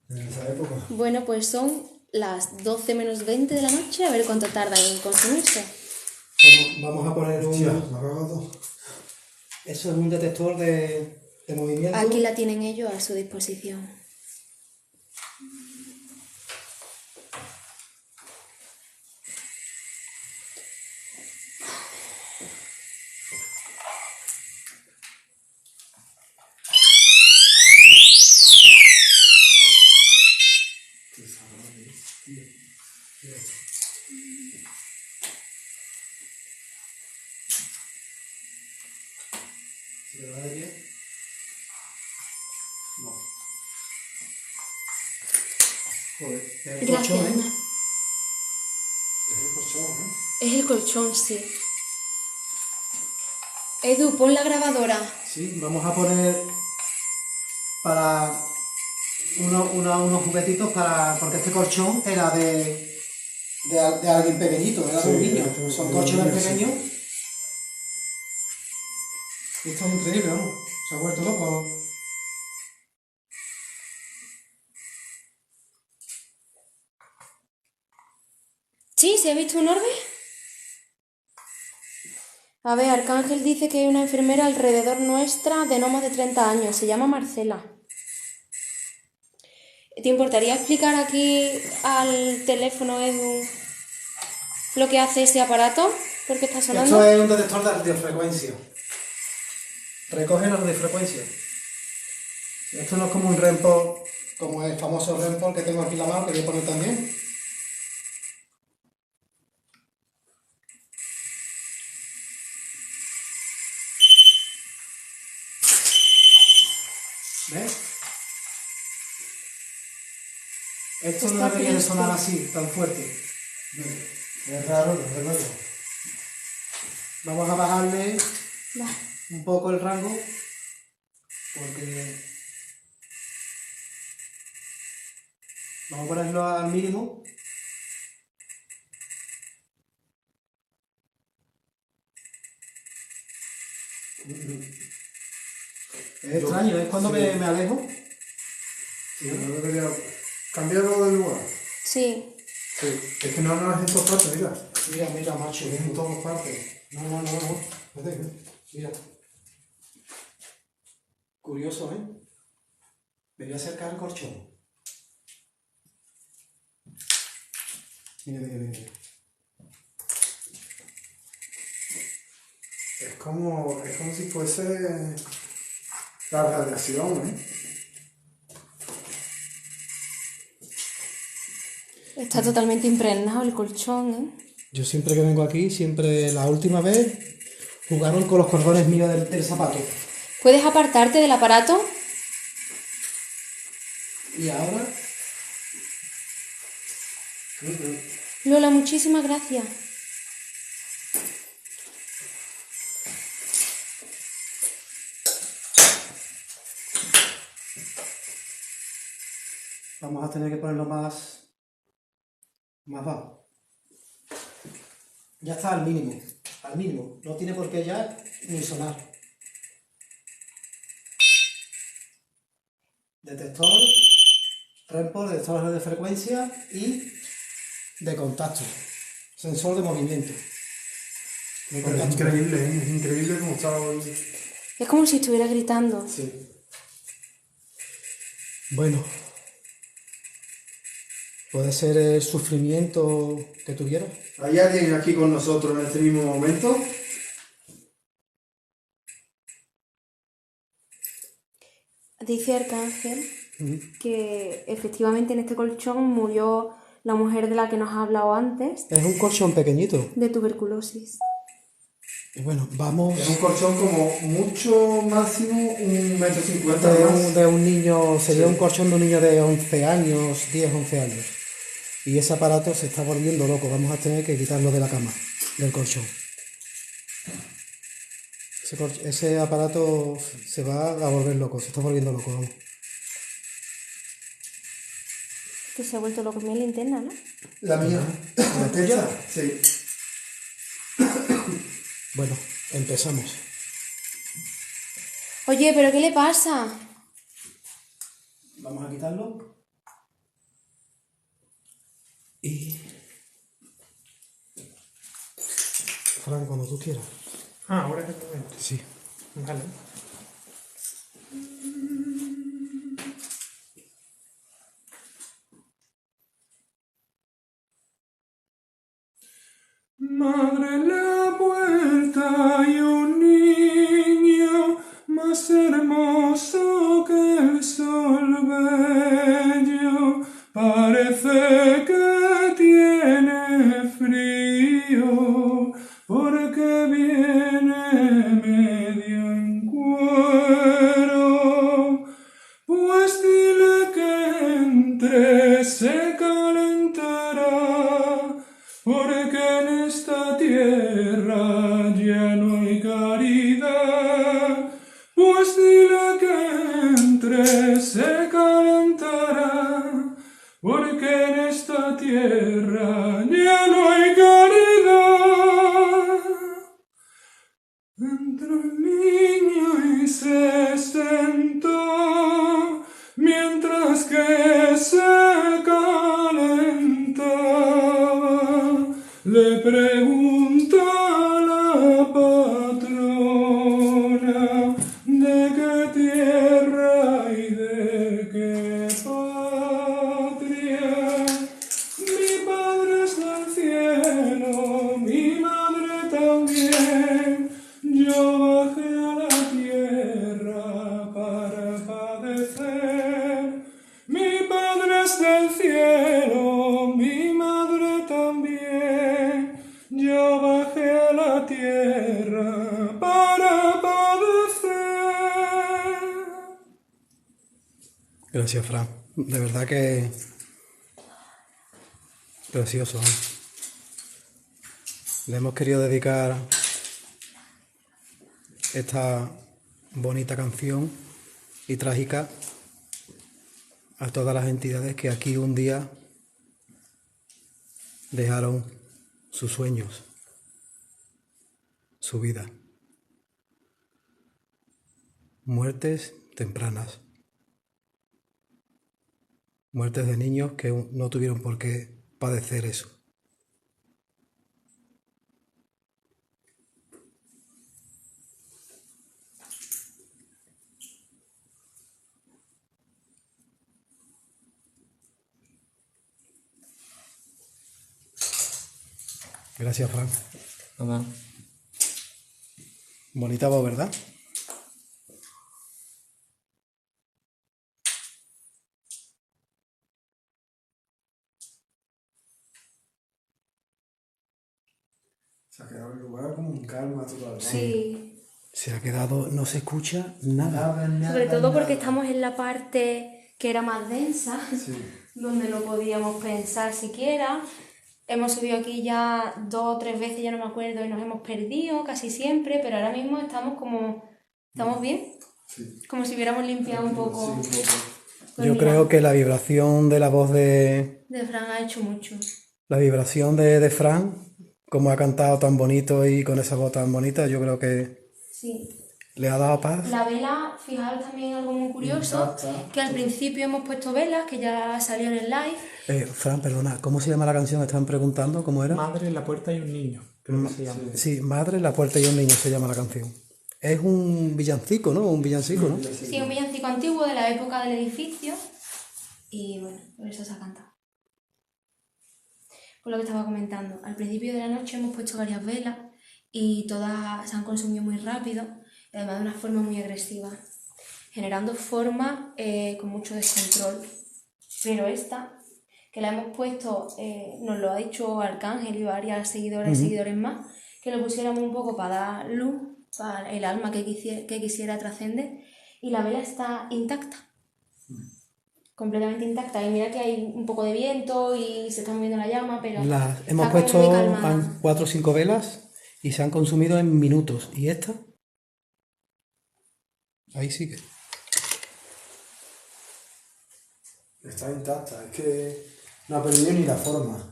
en esa época. Bueno, pues son las 12 menos 20 de la noche, a ver cuánto tardan en consumirse. Vamos a poner Hostia, un... me ha cagado. Eso es un detector de movimiento. Aquí la tienen ellos a su disposición. ¿Se te va de bien? No. Joder, Es el Gracias, colchón, ¿eh? Ana. es el colchón, ¿eh? Es el colchón, sí. Edu, pon la grabadora. Sí, vamos a poner para unos juguetitos para... Porque este colchón era de alguien pequeñito, era de un Sí, niño. de un Son niño, colchones sí. pequeños. Esto es increíble, vamos. Se ha vuelto loco. ¿Sí? ¿Se ha visto un orbe? A ver, Arcángel dice que hay una enfermera alrededor nuestra de no más de 30 años. Se llama Marcela. ¿Te importaría explicar aquí al teléfono, Edu, lo que hace ese aparato? ¿Por qué está sonando? Esto es un detector de radiofrecuencia. Recoge la radiofrecuencia. Esto no es como un REMPOD, como el famoso REMPOD que tengo aquí en la mano, que voy a poner también. ¿Ves? Esto no Está debería de triste. sonar así, tan fuerte. Es raro, desde luego. Vamos a bajarle Va. un poco el rango, porque vamos a ponerlo al mínimo. Es extraño, es cuando Sí. me alejo. Sí, no debería cambiarlo de lugar. Sí. Sí, es que no es en todas partes, mira. Mira, mira, macho. Es en todas partes. No. Vete. Mira. Curioso, ¿eh? Me voy a acercar al colchón. Mira. Es como si fuese la radiación, ¿eh? Está totalmente impregnado el colchón, ¿eh? Yo siempre que vengo aquí, la última vez, jugaron con los cordones míos del zapato. ¿Puedes apartarte del aparato? Y ahora, Lola, muchísimas gracias. vamos a tener que ponerlo más bajo. Ya está al mínimo. No tiene por qué ya ni sonar. Detector, REMPOD, detector de frecuencia y de contacto. Sensor de movimiento. Es increíble cómo está hoy. Es como si estuviera gritando. Sí. Bueno. Puede ser el sufrimiento que tuviera. ¿Hay alguien aquí con nosotros en este mismo momento? Dice Arcángel que efectivamente en este colchón murió la mujer de la que nos ha hablado antes, Es un colchón pequeñito. de tuberculosis. Y bueno, vamos Es un colchón como mucho máximo 1,50 m más. de un niño, sería un colchón de un niño de 11 años, 10, 11 años. Y ese aparato se está volviendo loco, vamos a tener que quitarlo de la cama, del colchón. Ese aparato se va a volver loco, se está volviendo loco, vamos. Que se ha vuelto loco. Mi linterna, ¿no? La mía. ¿La tuya? Sí. Bueno, empezamos. Oye, ¿pero qué le pasa? Vamos a quitarlo. Y... Fran, cuando tú quieras. Ah, ahora es el momento. Sí. Vale. Madre en la puerta hay un niño más hermoso que el sol bello. Parece que tiene frío porque viene medio en cuero. Pues dile que entre se calentará, porque en esta tierra ya no hay caridad. Pues dile que entre se calentará, porque en esta tierra ya no hay caridad. Entró el niño y se sentó, mientras que se calentaba. Le pregunta a la patrona de qué tierra y de qué patria. Mi padre es del cielo, mi madre también. Yo bajé a la tierra para padecer. Mi padre es del cielo, mi madre también. Yo bajé a la tierra para padecer. Gracias, Fran. De verdad que... precioso, ¿eh? Le hemos querido dedicar esta bonita canción y trágica a todas las entidades que aquí un día dejaron sus sueños, su vida. Muertes tempranas. Muertes de niños que no tuvieron por qué padecer eso. Gracias, Fran. Nada. Bonita voz, ¿verdad? Se ha quedado el lugar como en calma total. Sí. Se ha quedado, no se escucha nada. Sobre todo porque estamos en la parte que era más densa, Sí. donde no podíamos pensar siquiera. Hemos subido aquí ya 2 o 3 veces, ya no me acuerdo, y nos hemos perdido casi siempre, pero ahora mismo estamos como... ¿Estamos bien? Sí. Como si hubiéramos limpiado un poco. Sí, un poco. Pues Yo mira, creo que la vibración de la voz de... de Fran ha hecho mucho. La vibración de Fran, como ha cantado tan bonito y con esa voz tan bonita, yo creo que Sí. le ha dado paz. La vela, fijaros también algo muy curioso, que al principio hemos puesto velas, que ya salió en el live. Fran, perdona, ¿cómo se llama la canción? Están preguntando, ¿cómo era? Madre en la puerta hay un niño, creo que se llama. Sí, Madre, la puerta y un niño se llama la canción. Es un villancico, ¿no? Un villancico, ¿no? Sí, un villancico antiguo de la época del edificio. Y bueno, por eso se ha cantado. Por lo que estaba comentando, al principio de la noche hemos puesto varias velas y todas se han consumido muy rápido, y además de una forma muy agresiva, generando formas con mucho descontrol. Pero esta que la hemos puesto, nos lo ha dicho Arcángel y varias seguidoras y seguidores más, que lo pusiéramos un poco para dar luz, para el alma que quisiera trascender, y la vela está intacta. Completamente intacta. Y mira que hay un poco de viento y se está moviendo la llama, pero Hemos está como puesto muy calmada. 4 o 5 velas y se han consumido en minutos. ¿Y esta? Ahí sigue. Está intacta, es que no ha perdido ni la forma.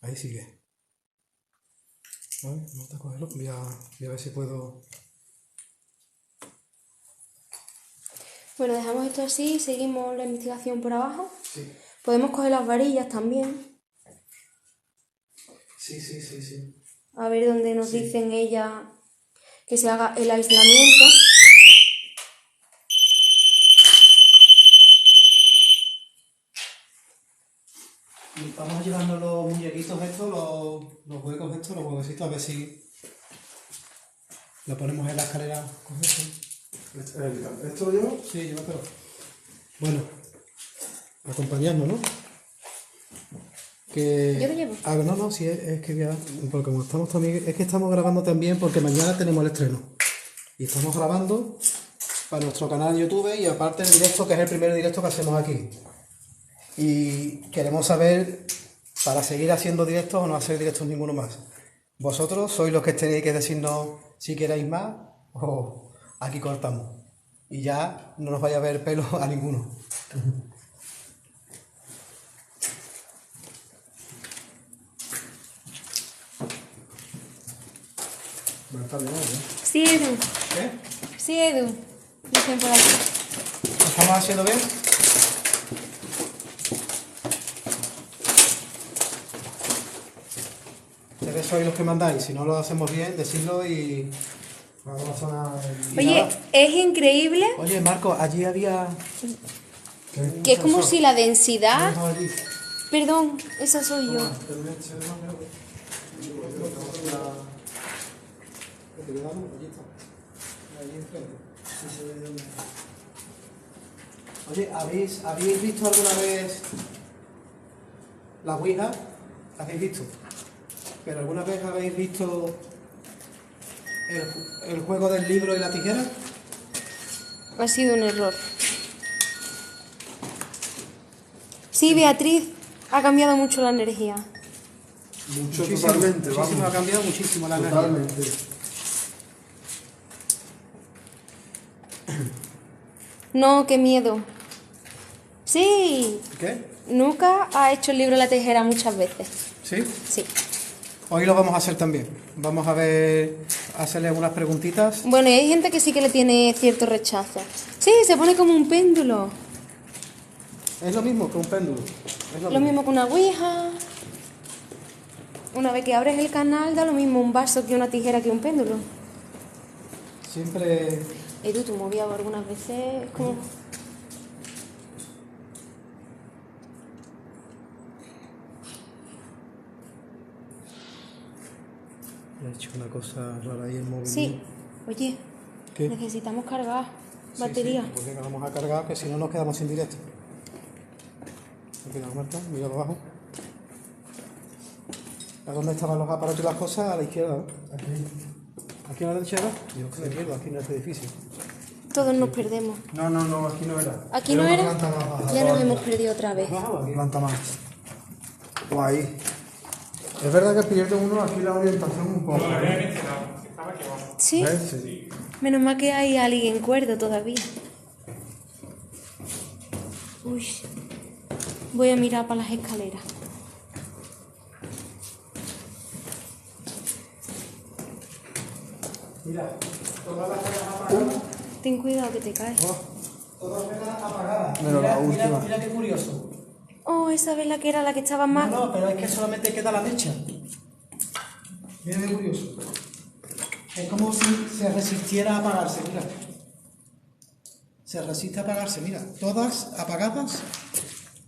Ahí sigue. Vale, vamos a cogerlo. Voy a ver si puedo. Bueno, dejamos esto así y seguimos la investigación por abajo. Sí. Podemos coger las varillas también, Sí. a ver dónde nos dicen ella que se haga el aislamiento. Y vamos llevando los muñequitos estos, los huecos estos, los huevecitos, a ver si lo ponemos en la escalera. ¿Coge esto? ¿Esto lo llevo? Sí, llévatelo. Bueno, acompañadnos, ¿no? Que... Yo lo llevo. Ah, no, sí, es que ya... Porque como estamos también... Es que estamos grabando también porque mañana tenemos el estreno. Y estamos grabando para nuestro canal de YouTube y aparte el directo, que es el primer directo que hacemos aquí. Y queremos saber, para seguir haciendo directos o no hacer directos ninguno más. Vosotros sois los que tenéis que decirnos si queréis más o aquí cortamos. Y ya no nos vaya a ver pelo a ninguno. Bueno, está bien, ¿eh? Sí, Edu. ¿Qué? Sí, Edu. Dicen por aquí. ¿Lo estamos haciendo bien? Ustedes sois los que mandáis. Si no lo hacemos bien, decidlo y... Vamos a sonar el... Oye, nada. es increíble Oye, Marco, allí había... que es como si la densidad... Vamos allí. Perdón, esa soy yo. Oye, ¿habéis visto alguna vez la Ouija? ¿La habéis visto? ¿Pero alguna vez habéis visto el juego del libro y la tijera? Ha sido un error. Sí, Beatriz, ha cambiado mucho la energía. Mucho, totalmente, muchísimo, vamos. ha cambiado muchísimo la energía. Totalmente. No, qué miedo. Sí, ¿Qué? Nuka ha hecho el libro de la tijera muchas veces. ¿Sí? Sí. Hoy lo vamos a hacer también. Vamos a ver, hacerle algunas preguntitas. Bueno, y hay gente que sí que le tiene cierto rechazo. Sí, se pone como un péndulo. Es lo mismo que un péndulo. Es Lo mismo que una ouija. Una vez que abres el canal, da lo mismo un vaso que una tijera que un péndulo. Siempre... Edu, tú movías algunas veces como... He hecho una cosa rara ahí en móvil. Sí. Oye, ¿Qué? necesitamos cargar Sí, batería. sí, pues venga, vamos a cargar, que si no nos quedamos sin directo. Aquí, Marta, mira abajo. ¿A dónde estaban los aparatos y las cosas? A la izquierda, ¿no? Aquí. ¿Aquí a la derecha? Yo que me pierdo, aquí en este edificio. Todos nos perdemos. No, aquí no era. ¿Aquí no una era? planta más baja. Ya nos hemos perdido otra vez. Una planta más. O ahí. Es verdad que pierde uno aquí la orientación un poco. ¿Sí? ¿Ves? Sí. Menos mal que hay alguien cuerdo todavía. Uy. Voy a mirar para las escaleras. Mira, todas las velas apagadas. Ten cuidado que te caes. Todas las velas apagadas. Pero la última. Mira qué curioso. Oh, esa vela que era la que estaba más... No, pero es que solamente queda la mecha. Mira qué curioso. Es como si se resistiera a apagarse, mira. Se resiste a apagarse, mira. Todas apagadas.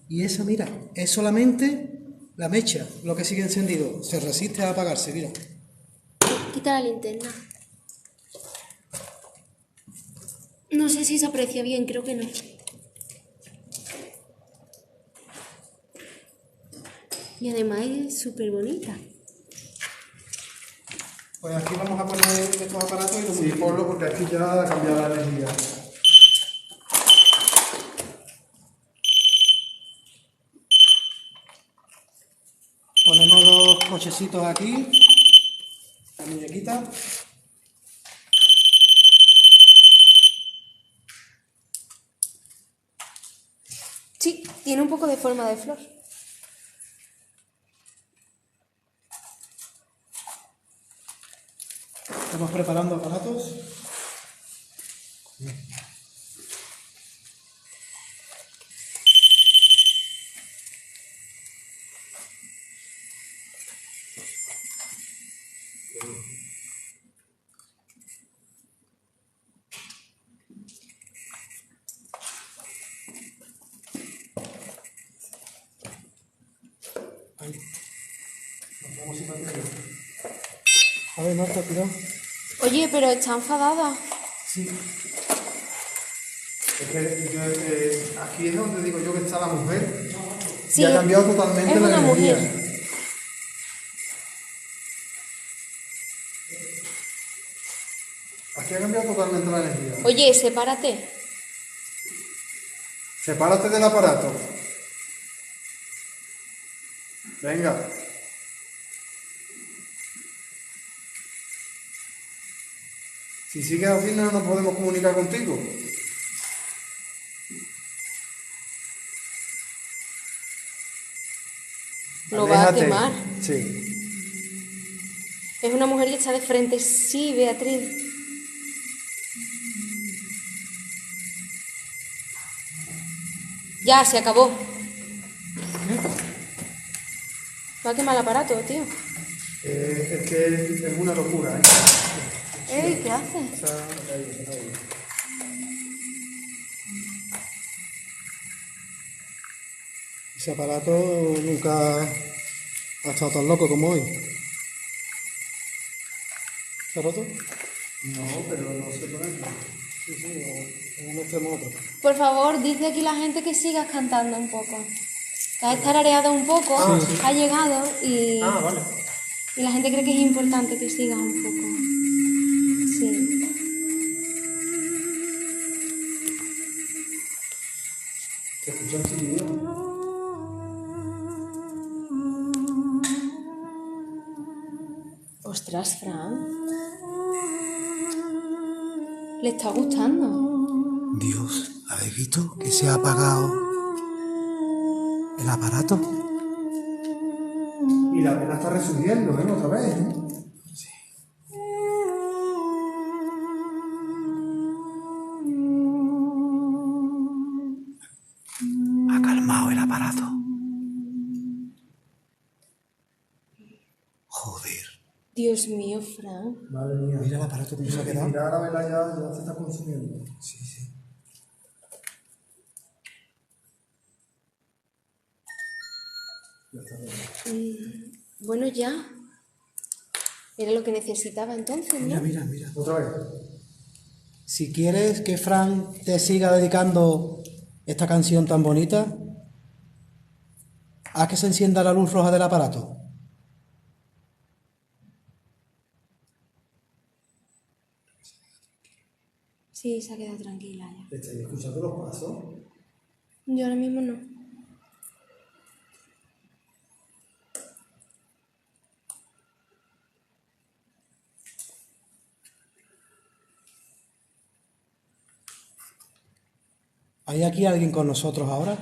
Y esa, mira, es solamente la mecha, lo que sigue encendido. Se resiste a apagarse, mira. Quita la linterna. No sé si se aprecia bien, creo que no. Y además es súper bonita. Pues aquí vamos a poner estos aparatos y los Sí, ponlo porque aquí ya ha cambiado la energía. ponemos los cochecitos aquí, la muñequita. Sí, tiene un poco de forma de flor. Estamos preparando aparatos. Ahí. Nos vamos a ir. A ver, Marta, cuidado. Oye, pero está enfadada. Sí. Es que aquí es donde digo yo que está la mujer. Sí, Y ha cambiado totalmente es la una energía. mujer. Aquí ha cambiado totalmente la energía. Oye, sepárate. Sepárate del aparato. Venga. Si sigues así no nos podemos comunicar contigo. Lo va a Aléjate. quemar. Sí. Es una mujer que está de frente. Sí, Beatriz. Ya, se acabó. Va a quemar el aparato, tío. Es que es una locura, ¿eh? Ey, ¿qué hace? Ese aparato nunca ha estado tan loco como hoy. ¿Se ha roto? No, pero no sé por qué. Sí, sí, en un extremo u otro. Por favor, dice aquí la gente que sigas cantando un poco. Que has tarareado un poco, ha llegado y la gente cree que es importante que sigas un poco. Sí. ¿Te escuchas el chillido? Ostras, Fran. Le está gustando. Dios, ¿habéis visto que se ha apagado el aparato? Y la vela está resurgiendo, ¿eh? Otra vez, ¿eh? Ha calmado el aparato. Joder. Dios mío, Fran. Madre mía. Mira el aparato cómo se ha quedado. Mira la vela ya se está consumiendo. Sí, sí. Bueno, ya. Era lo que necesitaba entonces, Mira, ¿no? mira, mira. Otra vez. Si quieres que Fran te siga dedicando esta canción tan bonita, haz que se encienda la luz roja del aparato. Sí, se ha quedado tranquila ya. ¿Estáis escuchando los pasos? Yo ahora mismo no. ¿Hay aquí alguien con nosotros ahora?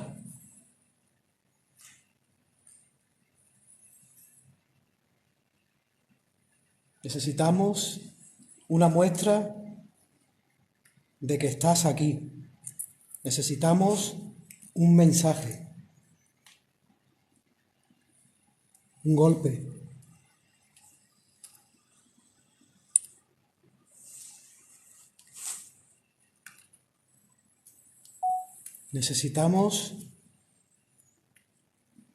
Necesitamos una muestra de que estás aquí. Necesitamos un mensaje, un golpe. Necesitamos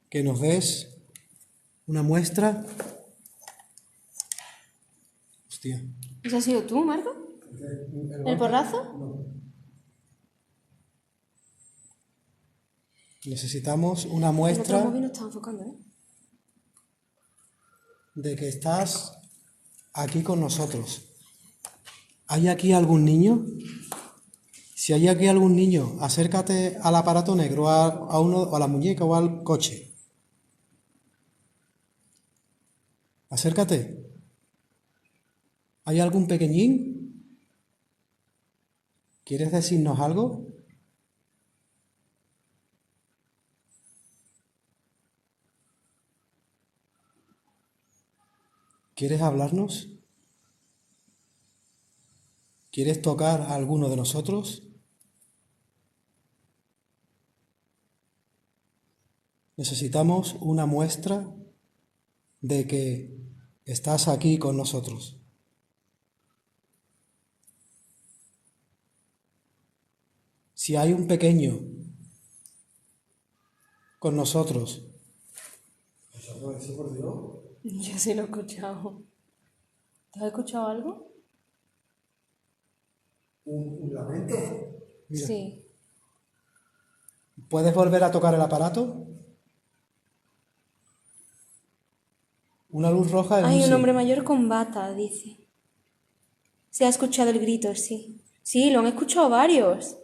que nos des una muestra. Hostia. ¿Ese has sido tú, Marco? ¿El porrazo? Necesitamos una El otro muestra móvil no está enfocando, ¿eh? de que estás aquí con nosotros. ¿Hay aquí algún niño? Si hay aquí algún niño, acércate al aparato negro, a uno, o a la muñeca o al coche. Acércate. ¿Hay algún pequeñín? ¿Quieres decirnos algo? ¿Quieres hablarnos? ¿Quieres tocar a alguno de nosotros? Necesitamos una muestra de que estás aquí con nosotros. Si hay un pequeño con nosotros, Eso por Dios. Yo sí lo he escuchado. ¿Te has escuchado algo? Un lamento. Mira. Sí. ¿puedes volver a tocar el aparato? Una luz roja es Hay un sí. hombre mayor con bata, dice. Se ha escuchado el grito, sí. Sí, lo han escuchado varios.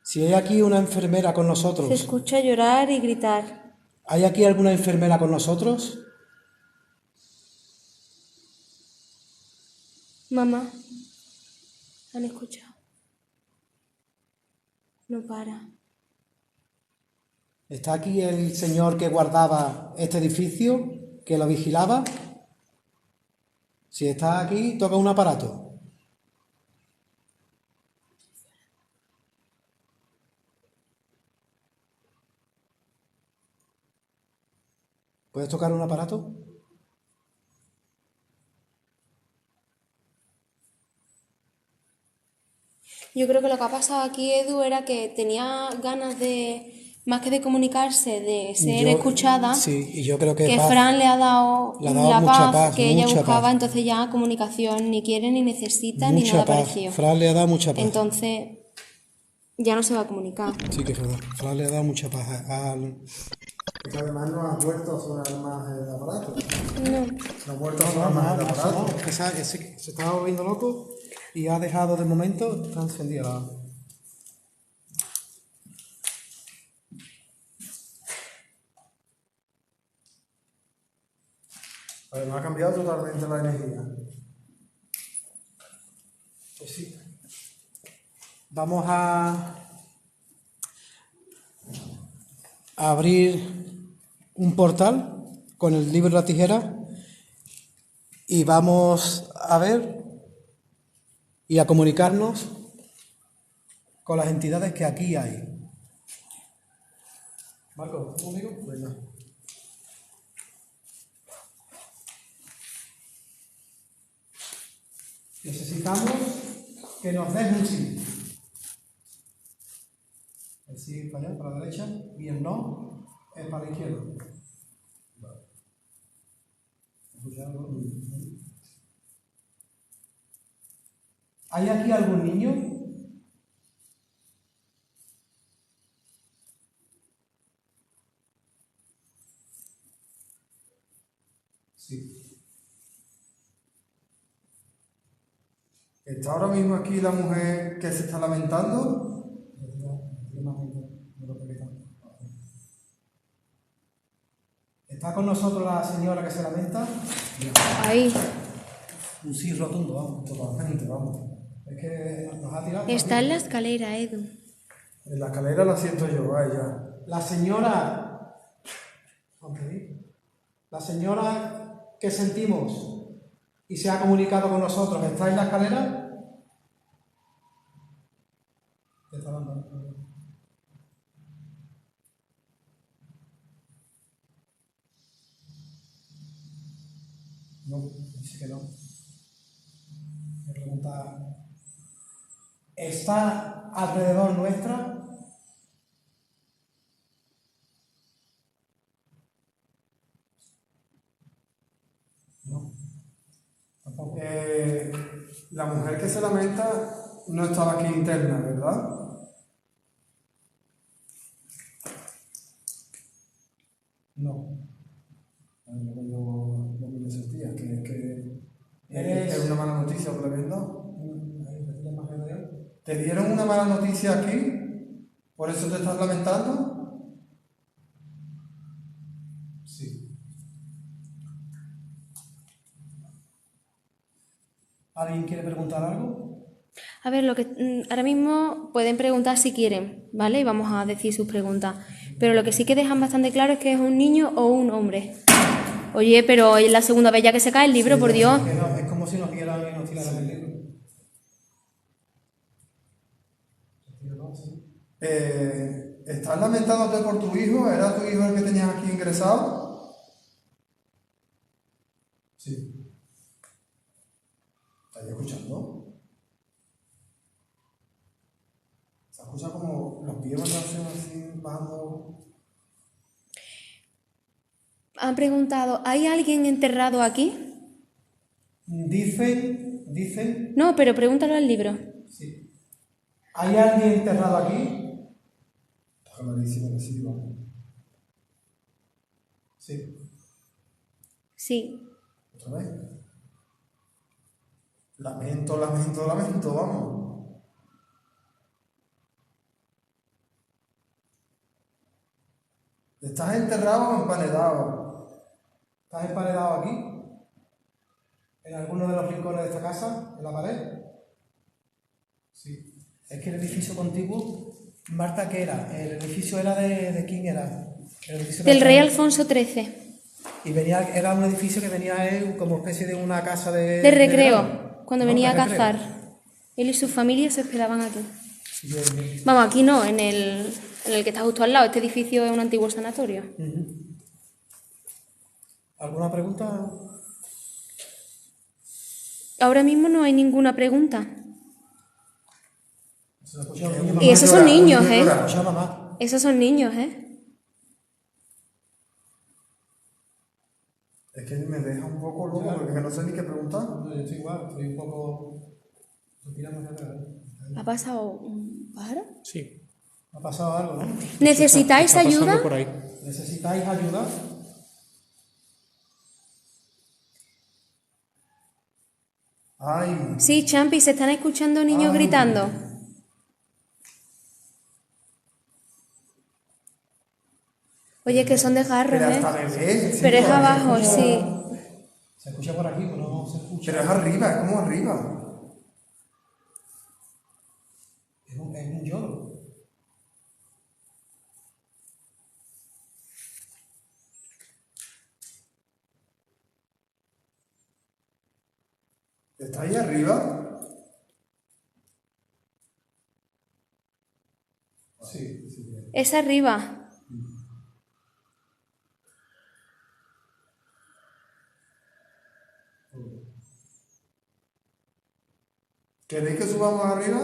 Si hay aquí una enfermera con Se nosotros, escucha llorar y gritar. ¿hay aquí alguna enfermera con nosotros? Mamá, ¿han escuchado? No para. ¿Está aquí el señor que guardaba este edificio, que lo vigilaba? Si está aquí, toca un aparato. ¿Puedes tocar un aparato? Yo creo que lo que ha pasado aquí, Edu, era que tenía ganas de, más que de comunicarse, de ser escuchada, Sí, y yo creo que que paz. Fran le ha dado Le ha dado la mucha paz paz, que ella mucha buscaba, paz. entonces ya comunicación ni quiere, ni necesita, ni Mucha nada paz. parecido. Fran le ha dado mucha paz. Entonces, ya no se va a comunicar. Sí, que es verdad. Fran le ha dado mucha paz al... Es que además no ha vuelto a sonar más el aparato. No. No ha vuelto a sonar más el aparato. Es que se estaba volviendo loco y ha dejado de momento, está encendida la... Además ha cambiado totalmente la energía. Pues sí. Vamos a abrir un portal con el libro y la tijera y vamos a ver y a comunicarnos con las entidades que aquí hay. Marco, ¿tú conmigo? Venga. Necesitamos que nos des un sí. El sí es para allá, para la derecha, y el no es para la izquierda. ¿Hay aquí algún niño? Sí. ¿Está ahora mismo aquí la mujer que se está lamentando? ¿Está con nosotros la señora que se lamenta? Ahí. Un sí rotundo, vamos, totalmente, vamos. Es que nos ha tirado. Está en la escalera, Edu. En la escalera la siento yo, vaya. La señora. La señora que sentimos y se ha comunicado con nosotros, ¿está en la escalera? Está dando. No, dice que no. Me pregunta, ¿está alrededor nuestra? No, tampoco. La mujer que se lamenta no estaba aquí interna, ¿verdad? No. Lo que yo sentía, que es una mala noticia por viendo. ¿Te dieron una mala noticia aquí? ¿Por eso te estás lamentando? Sí. ¿Alguien quiere preguntar algo? A ver, lo que ahora mismo pueden preguntar si quieren, ¿vale? Y vamos a decir sus preguntas. Pero lo que sí que dejan bastante claro es que es un niño o un hombre. Oye, pero es la segunda vez ya que se cae el libro, por Dios. Es, que no, es como si nos vieran y nos tiraran el libro. ¿Estás lamentándote por tu hijo? ¿Era tu hijo el que tenías aquí ingresado? Sí. ¿Estás escuchando? Se escucha como los pies van a hacer así, bajando. Han preguntado, ¿hay alguien enterrado aquí? Dicen. No, pero pregúntalo al libro. Sí. ¿Hay alguien enterrado aquí? Está clarísimo que sí, vamos. Sí. Sí. ¿Otra vez? Lamento, vamos. ¿Estás enterrado o emparedado? ¿Estás emparedado aquí? ¿En alguno de los rincones de esta casa? ¿En la pared? Sí. Es que el edificio contiguo, Marta, ¿qué era? El edificio era de ¿quién era? Del rey Alfonso XIII. Y era un edificio que venía él como especie de una casa de recreo, verano, cuando ¿no? venía De a recreo. cazar. Él y su familia se hospedaban aquí. Bien, bien. Vamos, aquí no, en el que está justo al lado. Este edificio es un antiguo sanatorio. ¿Alguna pregunta? Ahora mismo no hay ninguna pregunta. Y esos son niños, ¿eh? Escucha, mamá. Esos son niños, ¿eh? Es que me deja un poco loco porque no sé ni qué preguntar. No, yo estoy igual, estoy un poco... ¿Ha pasado un pájaro? Sí. Ha pasado algo, ¿no? ¿Necesitáis Está pasando ayuda? por ahí. ¿Necesitáis ayuda? Ay, Sí, Champi, se están escuchando niños gritando. Oye, que son de garros, pero ¿eh? hasta bebé. Pero es se abajo, escucha- sí. Se escucha por aquí, pero no se escucha. Pero es arriba, es como arriba. Es un lloro. ¿Está ahí arriba? Sí, sí. Es arriba. ¿Queréis que subamos arriba?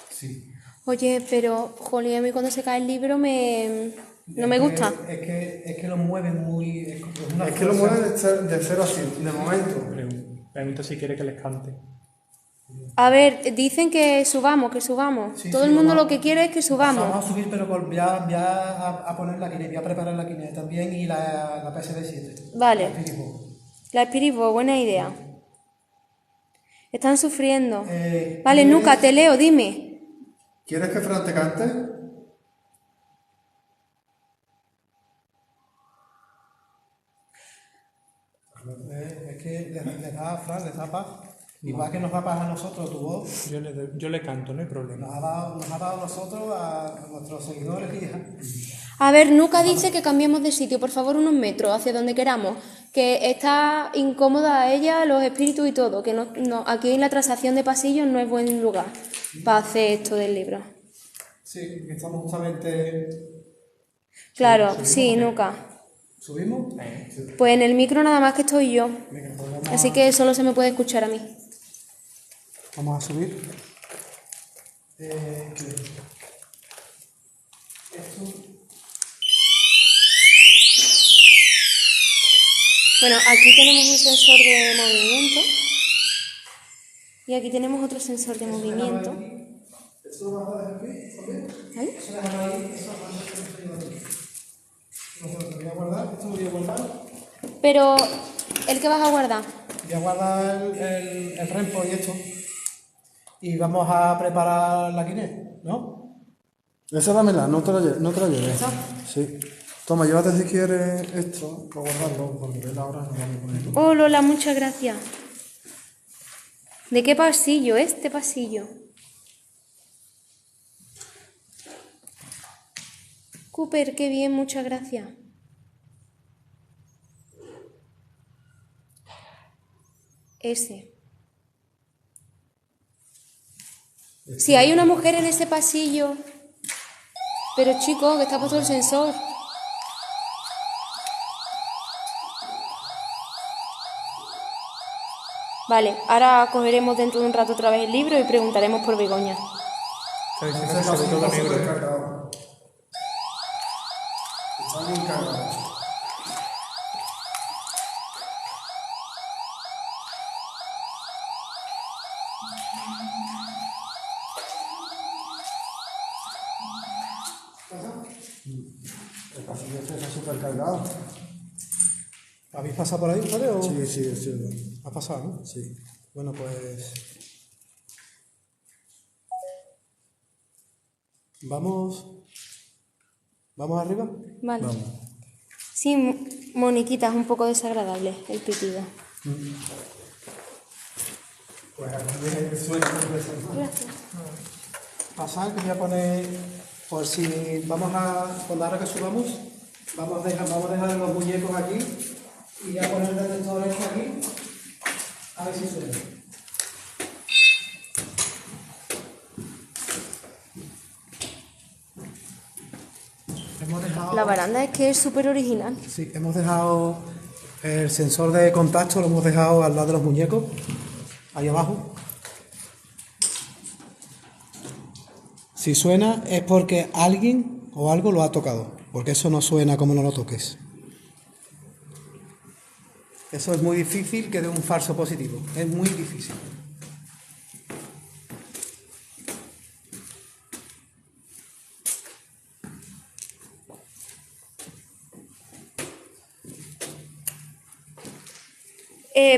Sí. Oye, pero, jolín, a mí cuando se cae el libro no me gusta. Es que lo mueven muy... Es Es que lo mueven de 0 a 100, de momento. Pregunta si quiere que les cante. A ver, dicen que subamos, que subamos. Sí, Todo sí, el mundo vamos- lo que quiere es que subamos. Vamos a subir, pero voy a poner la quiniela, voy a preparar la quiniela también y la PSD7. Vale. La Espiritu. La Espiritu, buena idea. Están sufriendo. Vale, ¿quieres- Nuca, te leo, dime. ¿Quieres que Fran te cante? Es que les da, Fran, les da paz. Igual que nos da paz a nosotros tu voz, Yo le canto, no hay problema. nos ha dado a nosotros, a nuestros seguidores y A ver, Nuca dice que cambiemos de sitio, por favor, unos metros, hacia donde queramos. Que está incómoda a ella, los espíritus y todo. Que aquí en la transacción de pasillos no es buen lugar para hacer esto del libro. sí, que estamos justamente... Claro, sí, Nuca. ¿Subimos? Pues en el micro nada más que estoy yo. Venga, pues vamos, Así que solo se me puede escuchar a mí. vamos a subir. Bueno, aquí tenemos un sensor de movimiento. Y aquí tenemos otro sensor de movimiento. ¿Eso lo vas a dejar aquí también? ¿Eh? Eso déjalo ahí, eso lo llevo aquí. Lo voy a guardar, esto lo voy a guardar. Pero, ¿el que vas a guardar? Voy a guardar el rempo y esto. Y vamos a preparar la guinea, ¿no? Esa dámela, no te la lleves. ¿Esa? Sí. Toma, llévate si quieres esto, para guardarlo, porque ves ahora no vamos a poner todo. Oh, Lola, muchas gracias. ¿De qué pasillo? Este pasillo. Cooper, qué bien, muchas gracias. Ese. Si hay una mujer en ese pasillo. Pero chico, que está puesto el sensor. Vale, ahora cogeremos dentro de un rato otra vez el libro y preguntaremos por Begoña. Está diciendo que se ve todo negro. Supercargado. Están encargados. El pasillo este está supercargado. ¿Habéis pasado por ahí, ustedes? O... Sí. ¿Has pasado, no? Sí. Bueno, pues... ¿Vamos arriba? Vale. Vamos. Sí, Moniquita, es un poco desagradable el pitido. Pues aquí suena Gracias. Pasar, que voy a poner... Por si vamos a... Cuando ahora que subamos, vamos a dejar los muñecos aquí. Y voy a poner el detector este aquí. A ver si suena. Hemos dejado... La baranda es que es súper original. Sí, hemos dejado el sensor de contacto, lo hemos dejado al lado de los muñecos, ahí abajo. Si suena es porque alguien o algo lo ha tocado, porque eso no suena como no lo toques. Eso es muy difícil que dé un falso positivo, es muy difícil.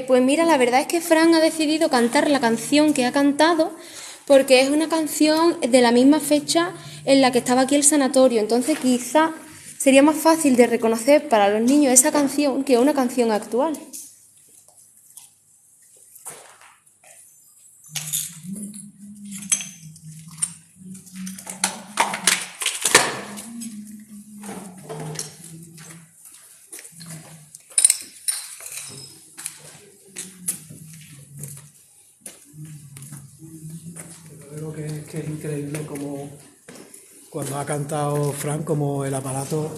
Pues mira, la verdad es que Fran ha decidido cantar la canción que ha cantado porque es una canción de la misma fecha en la que estaba aquí el sanatorio. Entonces quizá sería más fácil de reconocer para los niños esa canción que una canción actual. Creo que es increíble como cuando ha cantado Fran, como el aparato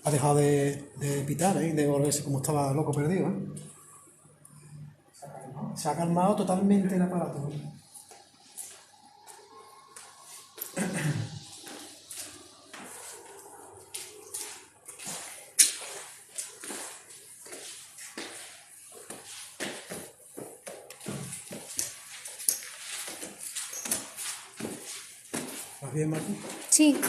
ha dejado de pitar, de volverse como estaba loco perdido. Se ha calmado totalmente el aparato. ¿Vas bien, Martín? Sí.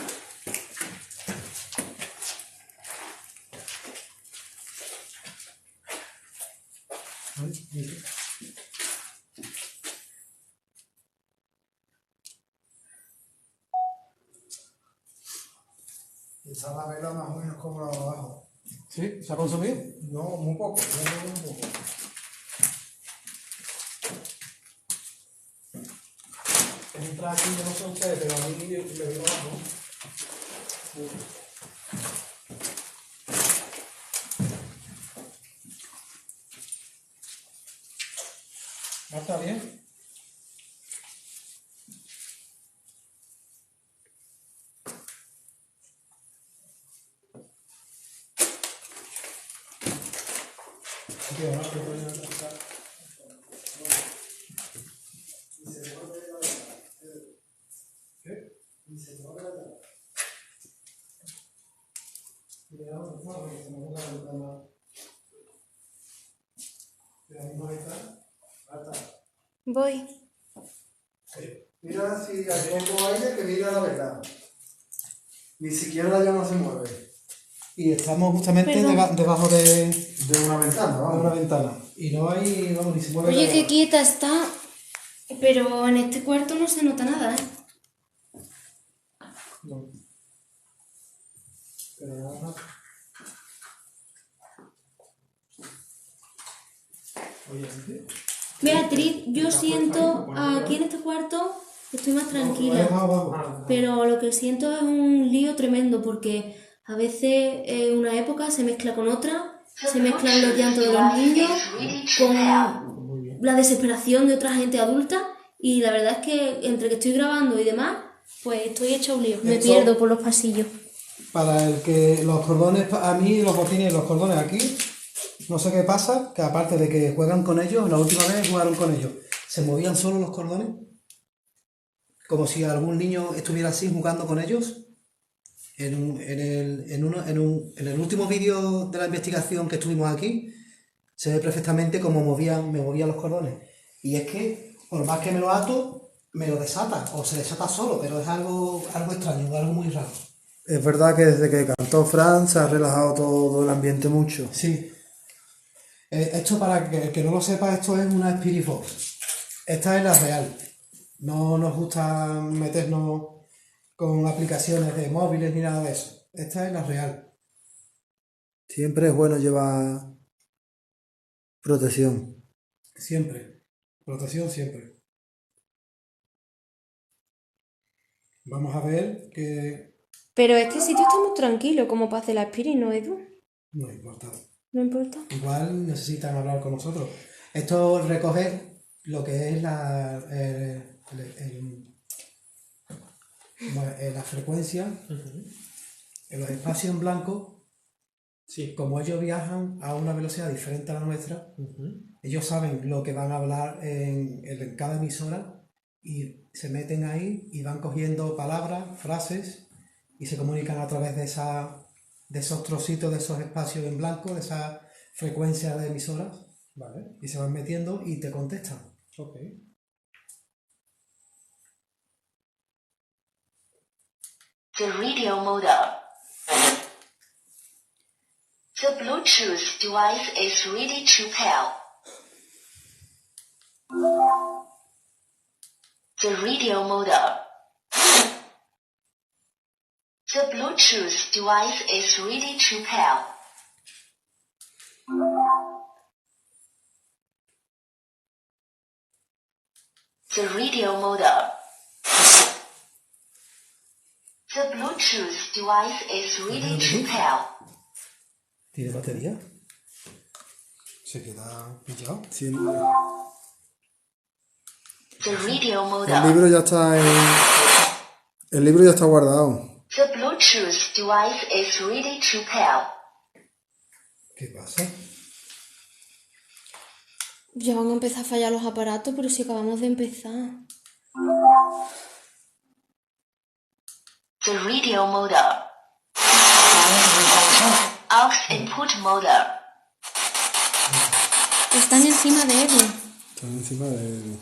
Está la vela más o menos como la de abajo. ¿Sí? ¿Se ha consumido? No, muy poco, muy poco. Entra aquí, yo no sé ustedes, pero a mí me vino abajo. ¿Está bien? Voy. Mira si hay poco aire, que mira la verdad. Ni siquiera la llama se mueve. Y estamos justamente Perdón. debajo de De una ventana, una vamos. ventana. Y no hay, vamos, ni se mueve Oye, nada. qué quieta está. Pero en este cuarto no se nota nada, ¿eh? No. Pero nada. Oye, ¿sí? Beatriz, yo siento aquí en este cuarto estoy más Lo he tranquila. dejado abajo. Pero lo que siento es un lío tremendo porque a veces una época se mezcla con otra, se mezclan los llantos de los niños con la desesperación de otra gente adulta y la verdad es que entre que estoy grabando y demás, pues estoy hecha un lío. Me Esto- pierdo por los pasillos. Para el que los cordones, a mí los botines y los cordones aquí, no sé qué pasa, que aparte de que juegan con ellos, la última vez jugaron con ellos, se movían solo los cordones, como si algún niño estuviera así jugando con ellos. En el último vídeo de la investigación que estuvimos aquí, se ve perfectamente cómo me movían los cordones. Y es que, por más que me lo ato, me lo desata, o se desata solo, pero es algo extraño, algo muy raro. Es verdad que desde que cantó Fran se ha relajado todo el ambiente mucho. Sí. Esto, para que el que no lo sepa, esto es una Spirit Box. Esta es la real. No nos gusta meternos con aplicaciones de móviles ni nada de eso. Esta es la real. Siempre es bueno llevar protección. Siempre. Protección siempre. Vamos a ver que Pero este sitio está muy tranquilo como para hacer la Spirit, ¿no, Edu? no importa. No importa. Igual necesitan hablar con nosotros. Esto recoge lo que es la frecuencia en los espacios en blanco. Sí. Como ellos viajan a una velocidad diferente a la nuestra, ellos saben lo que van a hablar en cada emisora y se meten ahí y van cogiendo palabras, frases y se comunican a través de esos trocitos, de esos espacios en blanco, de esa frecuencia de emisoras, Vale. y se van metiendo y te contestan. Ok. The radio modem. The Bluetooth device is ready to pair. The radio modem. The Bluetooth device is ready to pair. The radio modem. The Bluetooth device is ready to pair. ¿Tiene batería? Se queda pillado. Sí, The radio el modem. libro ya está el libro ya está guardado. The Bluetooth device is ready to pair. ¿Qué pasa? Ya van a empezar a fallar los aparatos, pero si acabamos de empezar. The radio modem. Aux input modem. Están encima de Edu. Están encima de...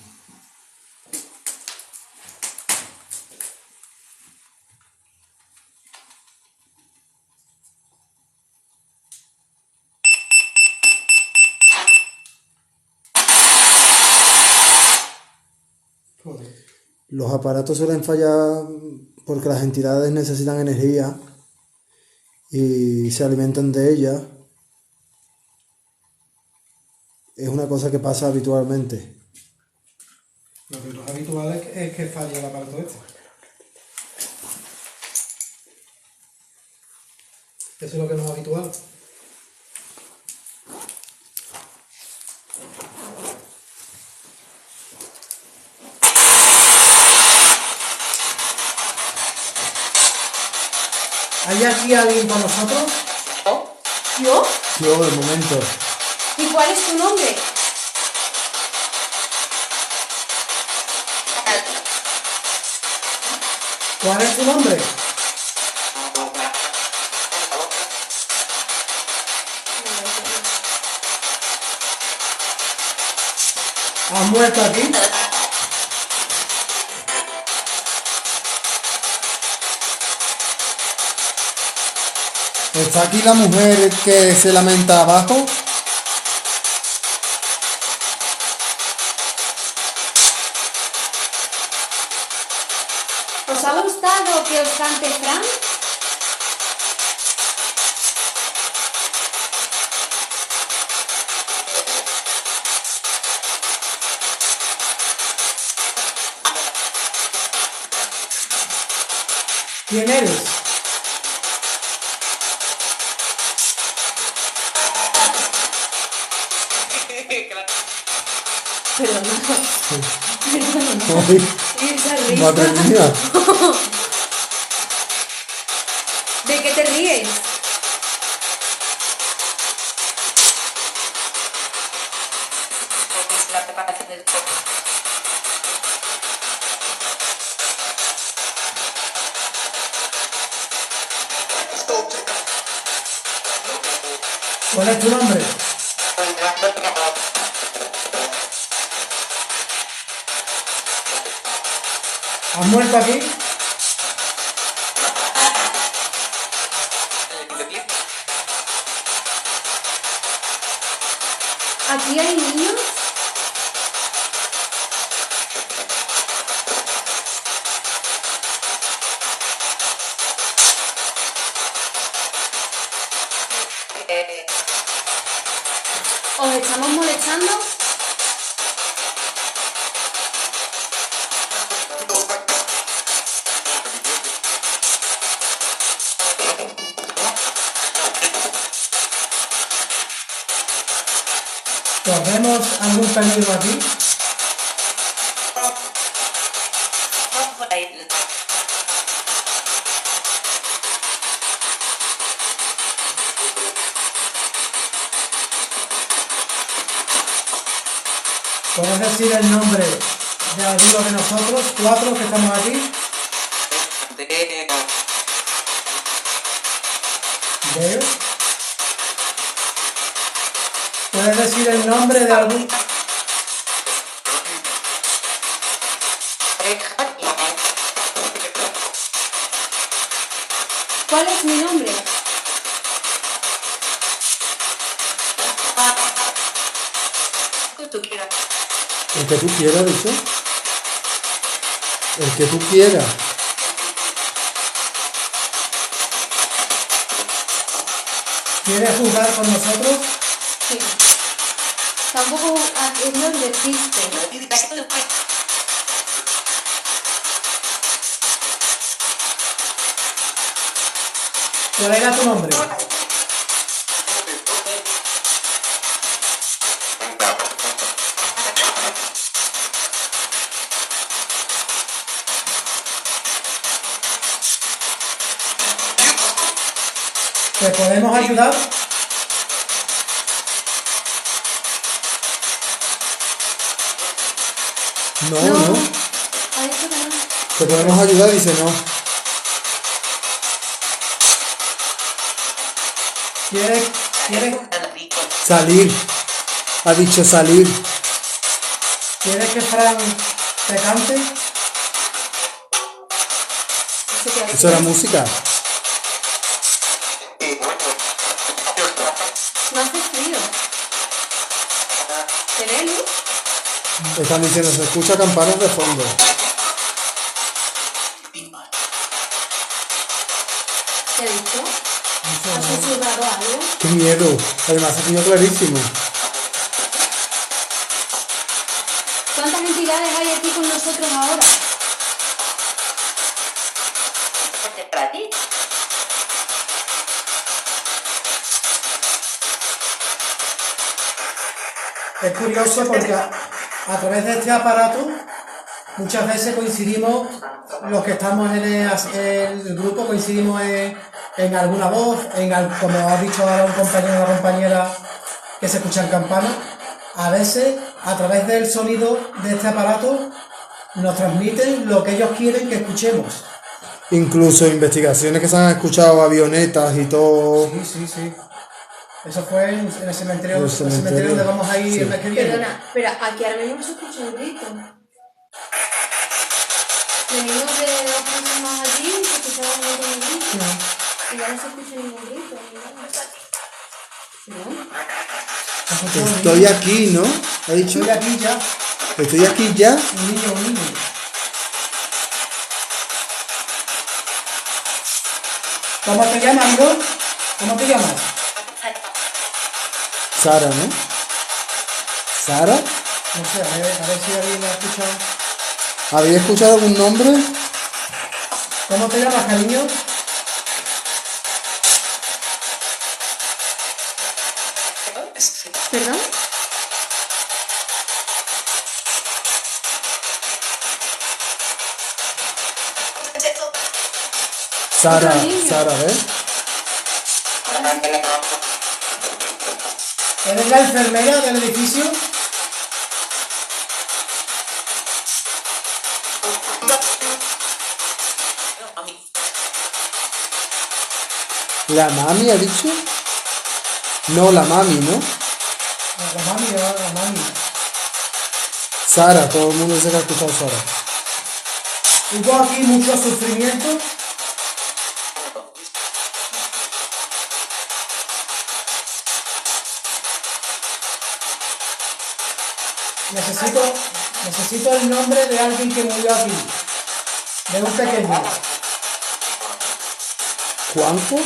Joder. Los aparatos suelen fallar porque las entidades necesitan energía y se alimentan de ella. Es una cosa que pasa habitualmente. Lo que no es habitual es que falle el aparato este. Eso es lo que no es habitual. ¿Hay aquí alguien con nosotros? ¿Yo? Yo, de momento. ¿Y cuál es tu nombre? ¿Cuál es tu nombre? ¿Has muerto aquí? ¿Está aquí la mujer que se lamenta abajo? ¿Os ha gustado que os cante Fran? ¿Quién eres? Perdona. Ay, Esa risa. madre mía. ¿De qué te ríes? La preparación del choco. ¿Cuál es tu nombre? ¿Has muerto aquí? ¿Aquí hay niños? ¿Os estamos molestando? ¿Tenemos algún peligro aquí? Por ahí. ¿Puedes decir el nombre de alguno de nosotros, 4 que estamos aquí? Veo. ¿Puedes decir el nombre de algún? ¿Cuál es mi nombre? Tú quieras. El que tú quieras, dice. El que tú quieras. ¿Quieres jugar con nosotros? Sí. Tampoco haciendo el despiste. ¿Cuál era tu nombre? ¿Te podemos ayudar? No, no. Ha dicho que no. Te podemos ayudar, dice no. ¿Quieres Salir. Ha dicho salir. que Fran te cante? Eso que Eso era música. no hace frío. ¿Se ve luz? Están diciendo, se escucha campanas de fondo. ¿Te he visto? ¿Has susurrado algo? Qué miedo. Además, ha sido clarísimo. ¿Cuántas entidades hay aquí con nosotros ahora? Para ti. Es curioso porque a través de este aparato muchas veces coincidimos, los que estamos en el grupo coincidimos en alguna voz, como ha dicho ahora un compañero o una compañera que se escuchan campanas. A veces a través del sonido de este aparato nos transmiten lo que ellos quieren que escuchemos. Incluso investigaciones que se han escuchado avionetas y todo. Sí. Eso fue en el cementerio, En el el cementerio cementerio. donde vamos a ir Sí. el mes que viene. Perdona, pero aquí ahora mismo se escucha un grito. Venimos de 2 pasos más allí y se escuchaba un grito. Y ya no se escucha ningún grito. ¿No? Estoy aquí, ¿no? ¿Ha dicho? Estoy aquí ya. Estoy aquí ya. Un niño, un niño. ¿Cómo te llamas, amigo? ¿Cómo te llamas? Sara, ¿no? ¿Sara? No sé, a ver si alguien lo ha escuchado. ¿Habéis escuchado algún nombre? ¿Cómo te llamas, cariño? ¿Perdón? Sara, Otro niño. Sara, ¿ves? ¿Eres la enfermera del edificio? ¿La mami ha dicho? No, la mami, ¿no? La mami. Sara, todo el mundo dice que ha escuchado Sara. ¿Hubo aquí mucho sufrimiento? Necesito el nombre de alguien que murió aquí. De un pequeño. ¿Juanjo?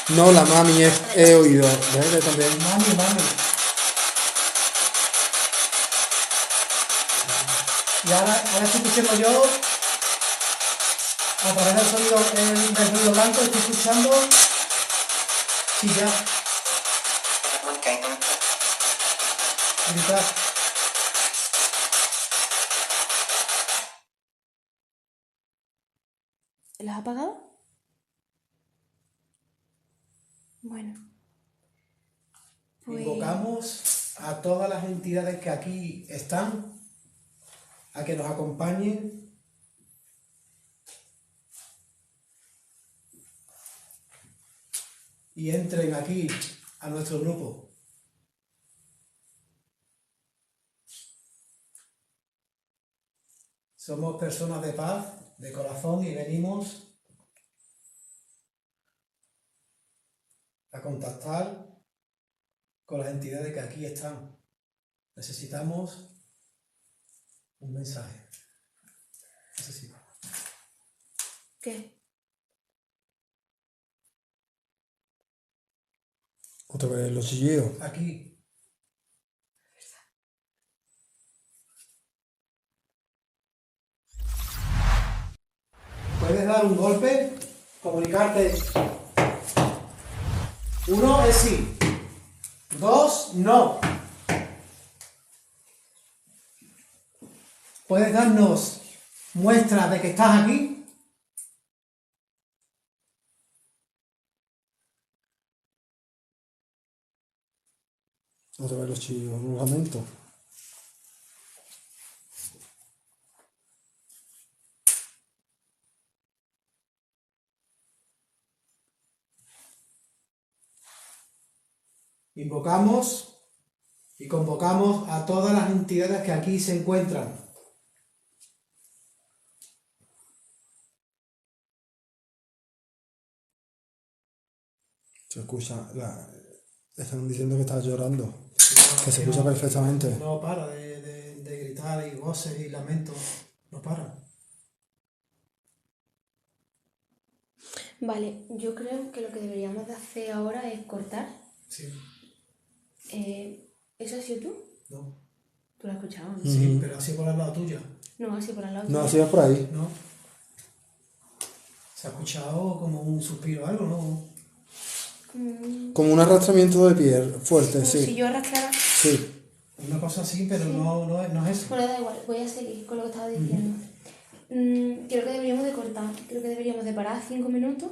No, la mami he oído. ¿Ves? También. Mami. Y ahora estoy escuchando yo, a través del sonido del ruido blanco, estoy escuchando chillar, gritar. ¿Las has apagado? Bueno. Pues... Invocamos a todas las entidades que aquí están, a que nos acompañen y entren aquí a nuestro grupo. Somos personas de paz, de corazón, y venimos a contactar con las entidades que aquí están. Necesitamos un mensaje. Necesitamos. ¿Qué? Otra vez los chillidos. Aquí. Puedes dar un golpe, comunicarte. 1 es sí. 2, no. ¿Puedes darnos muestras de que estás aquí? Otra vez los chillidos. Un lamento. Invocamos y convocamos a todas las entidades que aquí se encuentran. Se escucha. Están diciendo que está llorando. Que se escucha perfectamente. No para de gritar y voces y lamentos. No para. Vale, yo creo que lo que deberíamos de hacer ahora es cortar. Sí. ¿Eso has sido tú? No. ¿Tú lo has escuchado? ¿No? Sí, pero así por al lado tuyo. No, así por al lado. No, tuyo. así es por ahí. ¿No? Se ha escuchado como un suspiro o algo, ¿no? Como un arrastramiento de piel fuerte, Como sí. si yo arrastrara... Sí. Una cosa así, pero no es eso. Bueno, da igual, voy a seguir con lo que estaba diciendo. Creo que deberíamos de cortar, creo que deberíamos de parar 5 minutos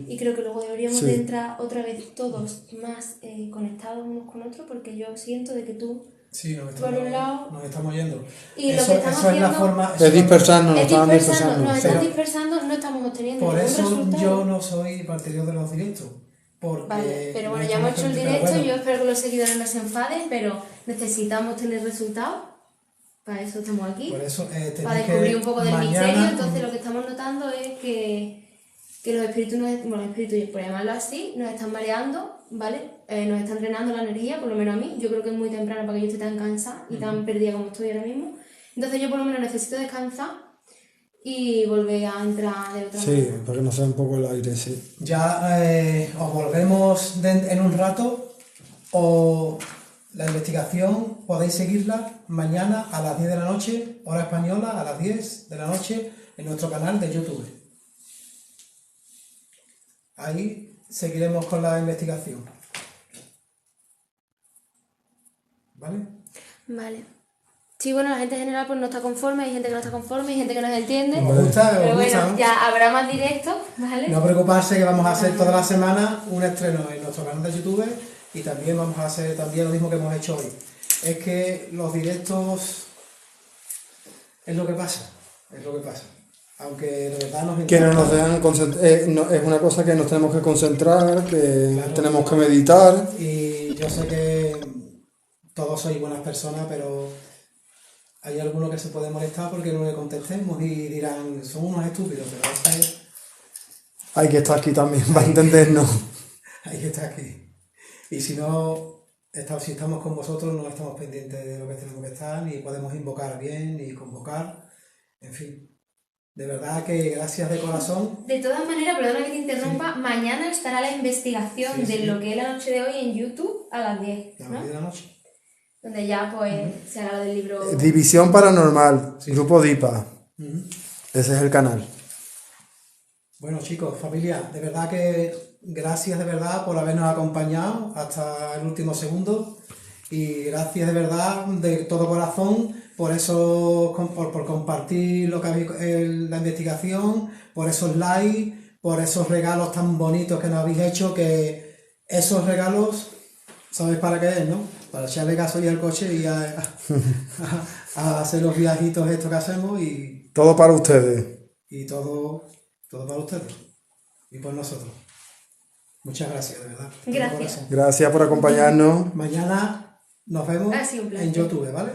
y creo que luego deberíamos Sí. de entrar otra vez todos más conectados unos con otros, porque yo siento de que tú Sí, por un lado nos estamos yendo. y eso, lo que estamos eso es la haciendo forma. Es dispersarnos, es estaban nos dispersando. están Pero- dispersando, no estamos obteniendo Por ningún eso resultado. yo no soy partidario de los directos. Porque Vale, pero bueno, no ya hemos estamos hecho el pero directo, bueno, yo espero que los seguidores no se enfaden, pero necesitamos tener resultados. Para eso estamos aquí. Por eso Para tenéis descubrir que un poco del mañana- misterio. Entonces lo que estamos notando es que los espíritus, bueno, los espíritus, por llamarlo así, nos están mareando, ¿vale? Nos están drenando la energía, por lo menos a mí. Yo creo que es muy temprano para que yo esté tan cansada y tan perdida como estoy ahora mismo. Entonces yo por lo menos necesito descansar y volver a entrar de otra Sí, manera. para que nos sea un poco el aire, sí. Ya os volvemos en un rato o la investigación podéis seguirla mañana a las 10 de la noche, hora española, a las 10 de la noche en nuestro canal de YouTube. Ahí seguiremos con la investigación. ¿Vale? Vale. Sí, bueno, la gente en general pues no está conforme, hay gente que no está conforme, hay gente que nos entiende. ¿Os gusta? ¿Os Pero gusta, bueno, no? ya habrá más directos, ¿vale? No preocuparse que vamos a hacer toda la semana un estreno en nuestro canal de YouTube y también vamos a hacer también lo mismo que hemos hecho hoy. Es que los directos es lo que pasa, Aunque de verdad nos Que no encanta. nos dejan concentrar, es una cosa que nos tenemos que concentrar, que Claro. tenemos que meditar. Y yo sé que todos sois buenas personas, pero hay algunos que se pueden molestar porque no le contestemos y dirán, son unos estúpidos, pero esta es... Hay que estar aquí también para entendernos. Hay que estar aquí. Y si no, si estamos con vosotros, no estamos pendientes de lo que tenemos que estar, ni podemos invocar bien, ni convocar, en fin. De verdad que gracias de corazón. De todas maneras, perdona que te interrumpa, mañana estará la investigación Sí, de sí. lo que es la noche de hoy en YouTube a las 10, A las ¿no? 10 de la noche. Donde ya pues se hará lo del libro. División Paranormal, Grupo DIPA. Ese es el canal. Bueno, chicos, familia, de verdad que gracias de verdad por habernos acompañado hasta el último segundo y gracias de verdad de todo corazón por eso, por compartir lo que habéis, la investigación, por esos likes, por esos regalos tan bonitos que nos habéis hecho, que esos regalos, ¿sabéis para qué es, no? Para echarle gasolina al coche y a hacer los viajitos estos que hacemos y Todo para ustedes. todo para ustedes y por nosotros. Muchas gracias, de verdad. de Gracias. corazón. Gracias por acompañarnos. Mañana nos vemos Ha sido un placer. en YouTube, ¿vale?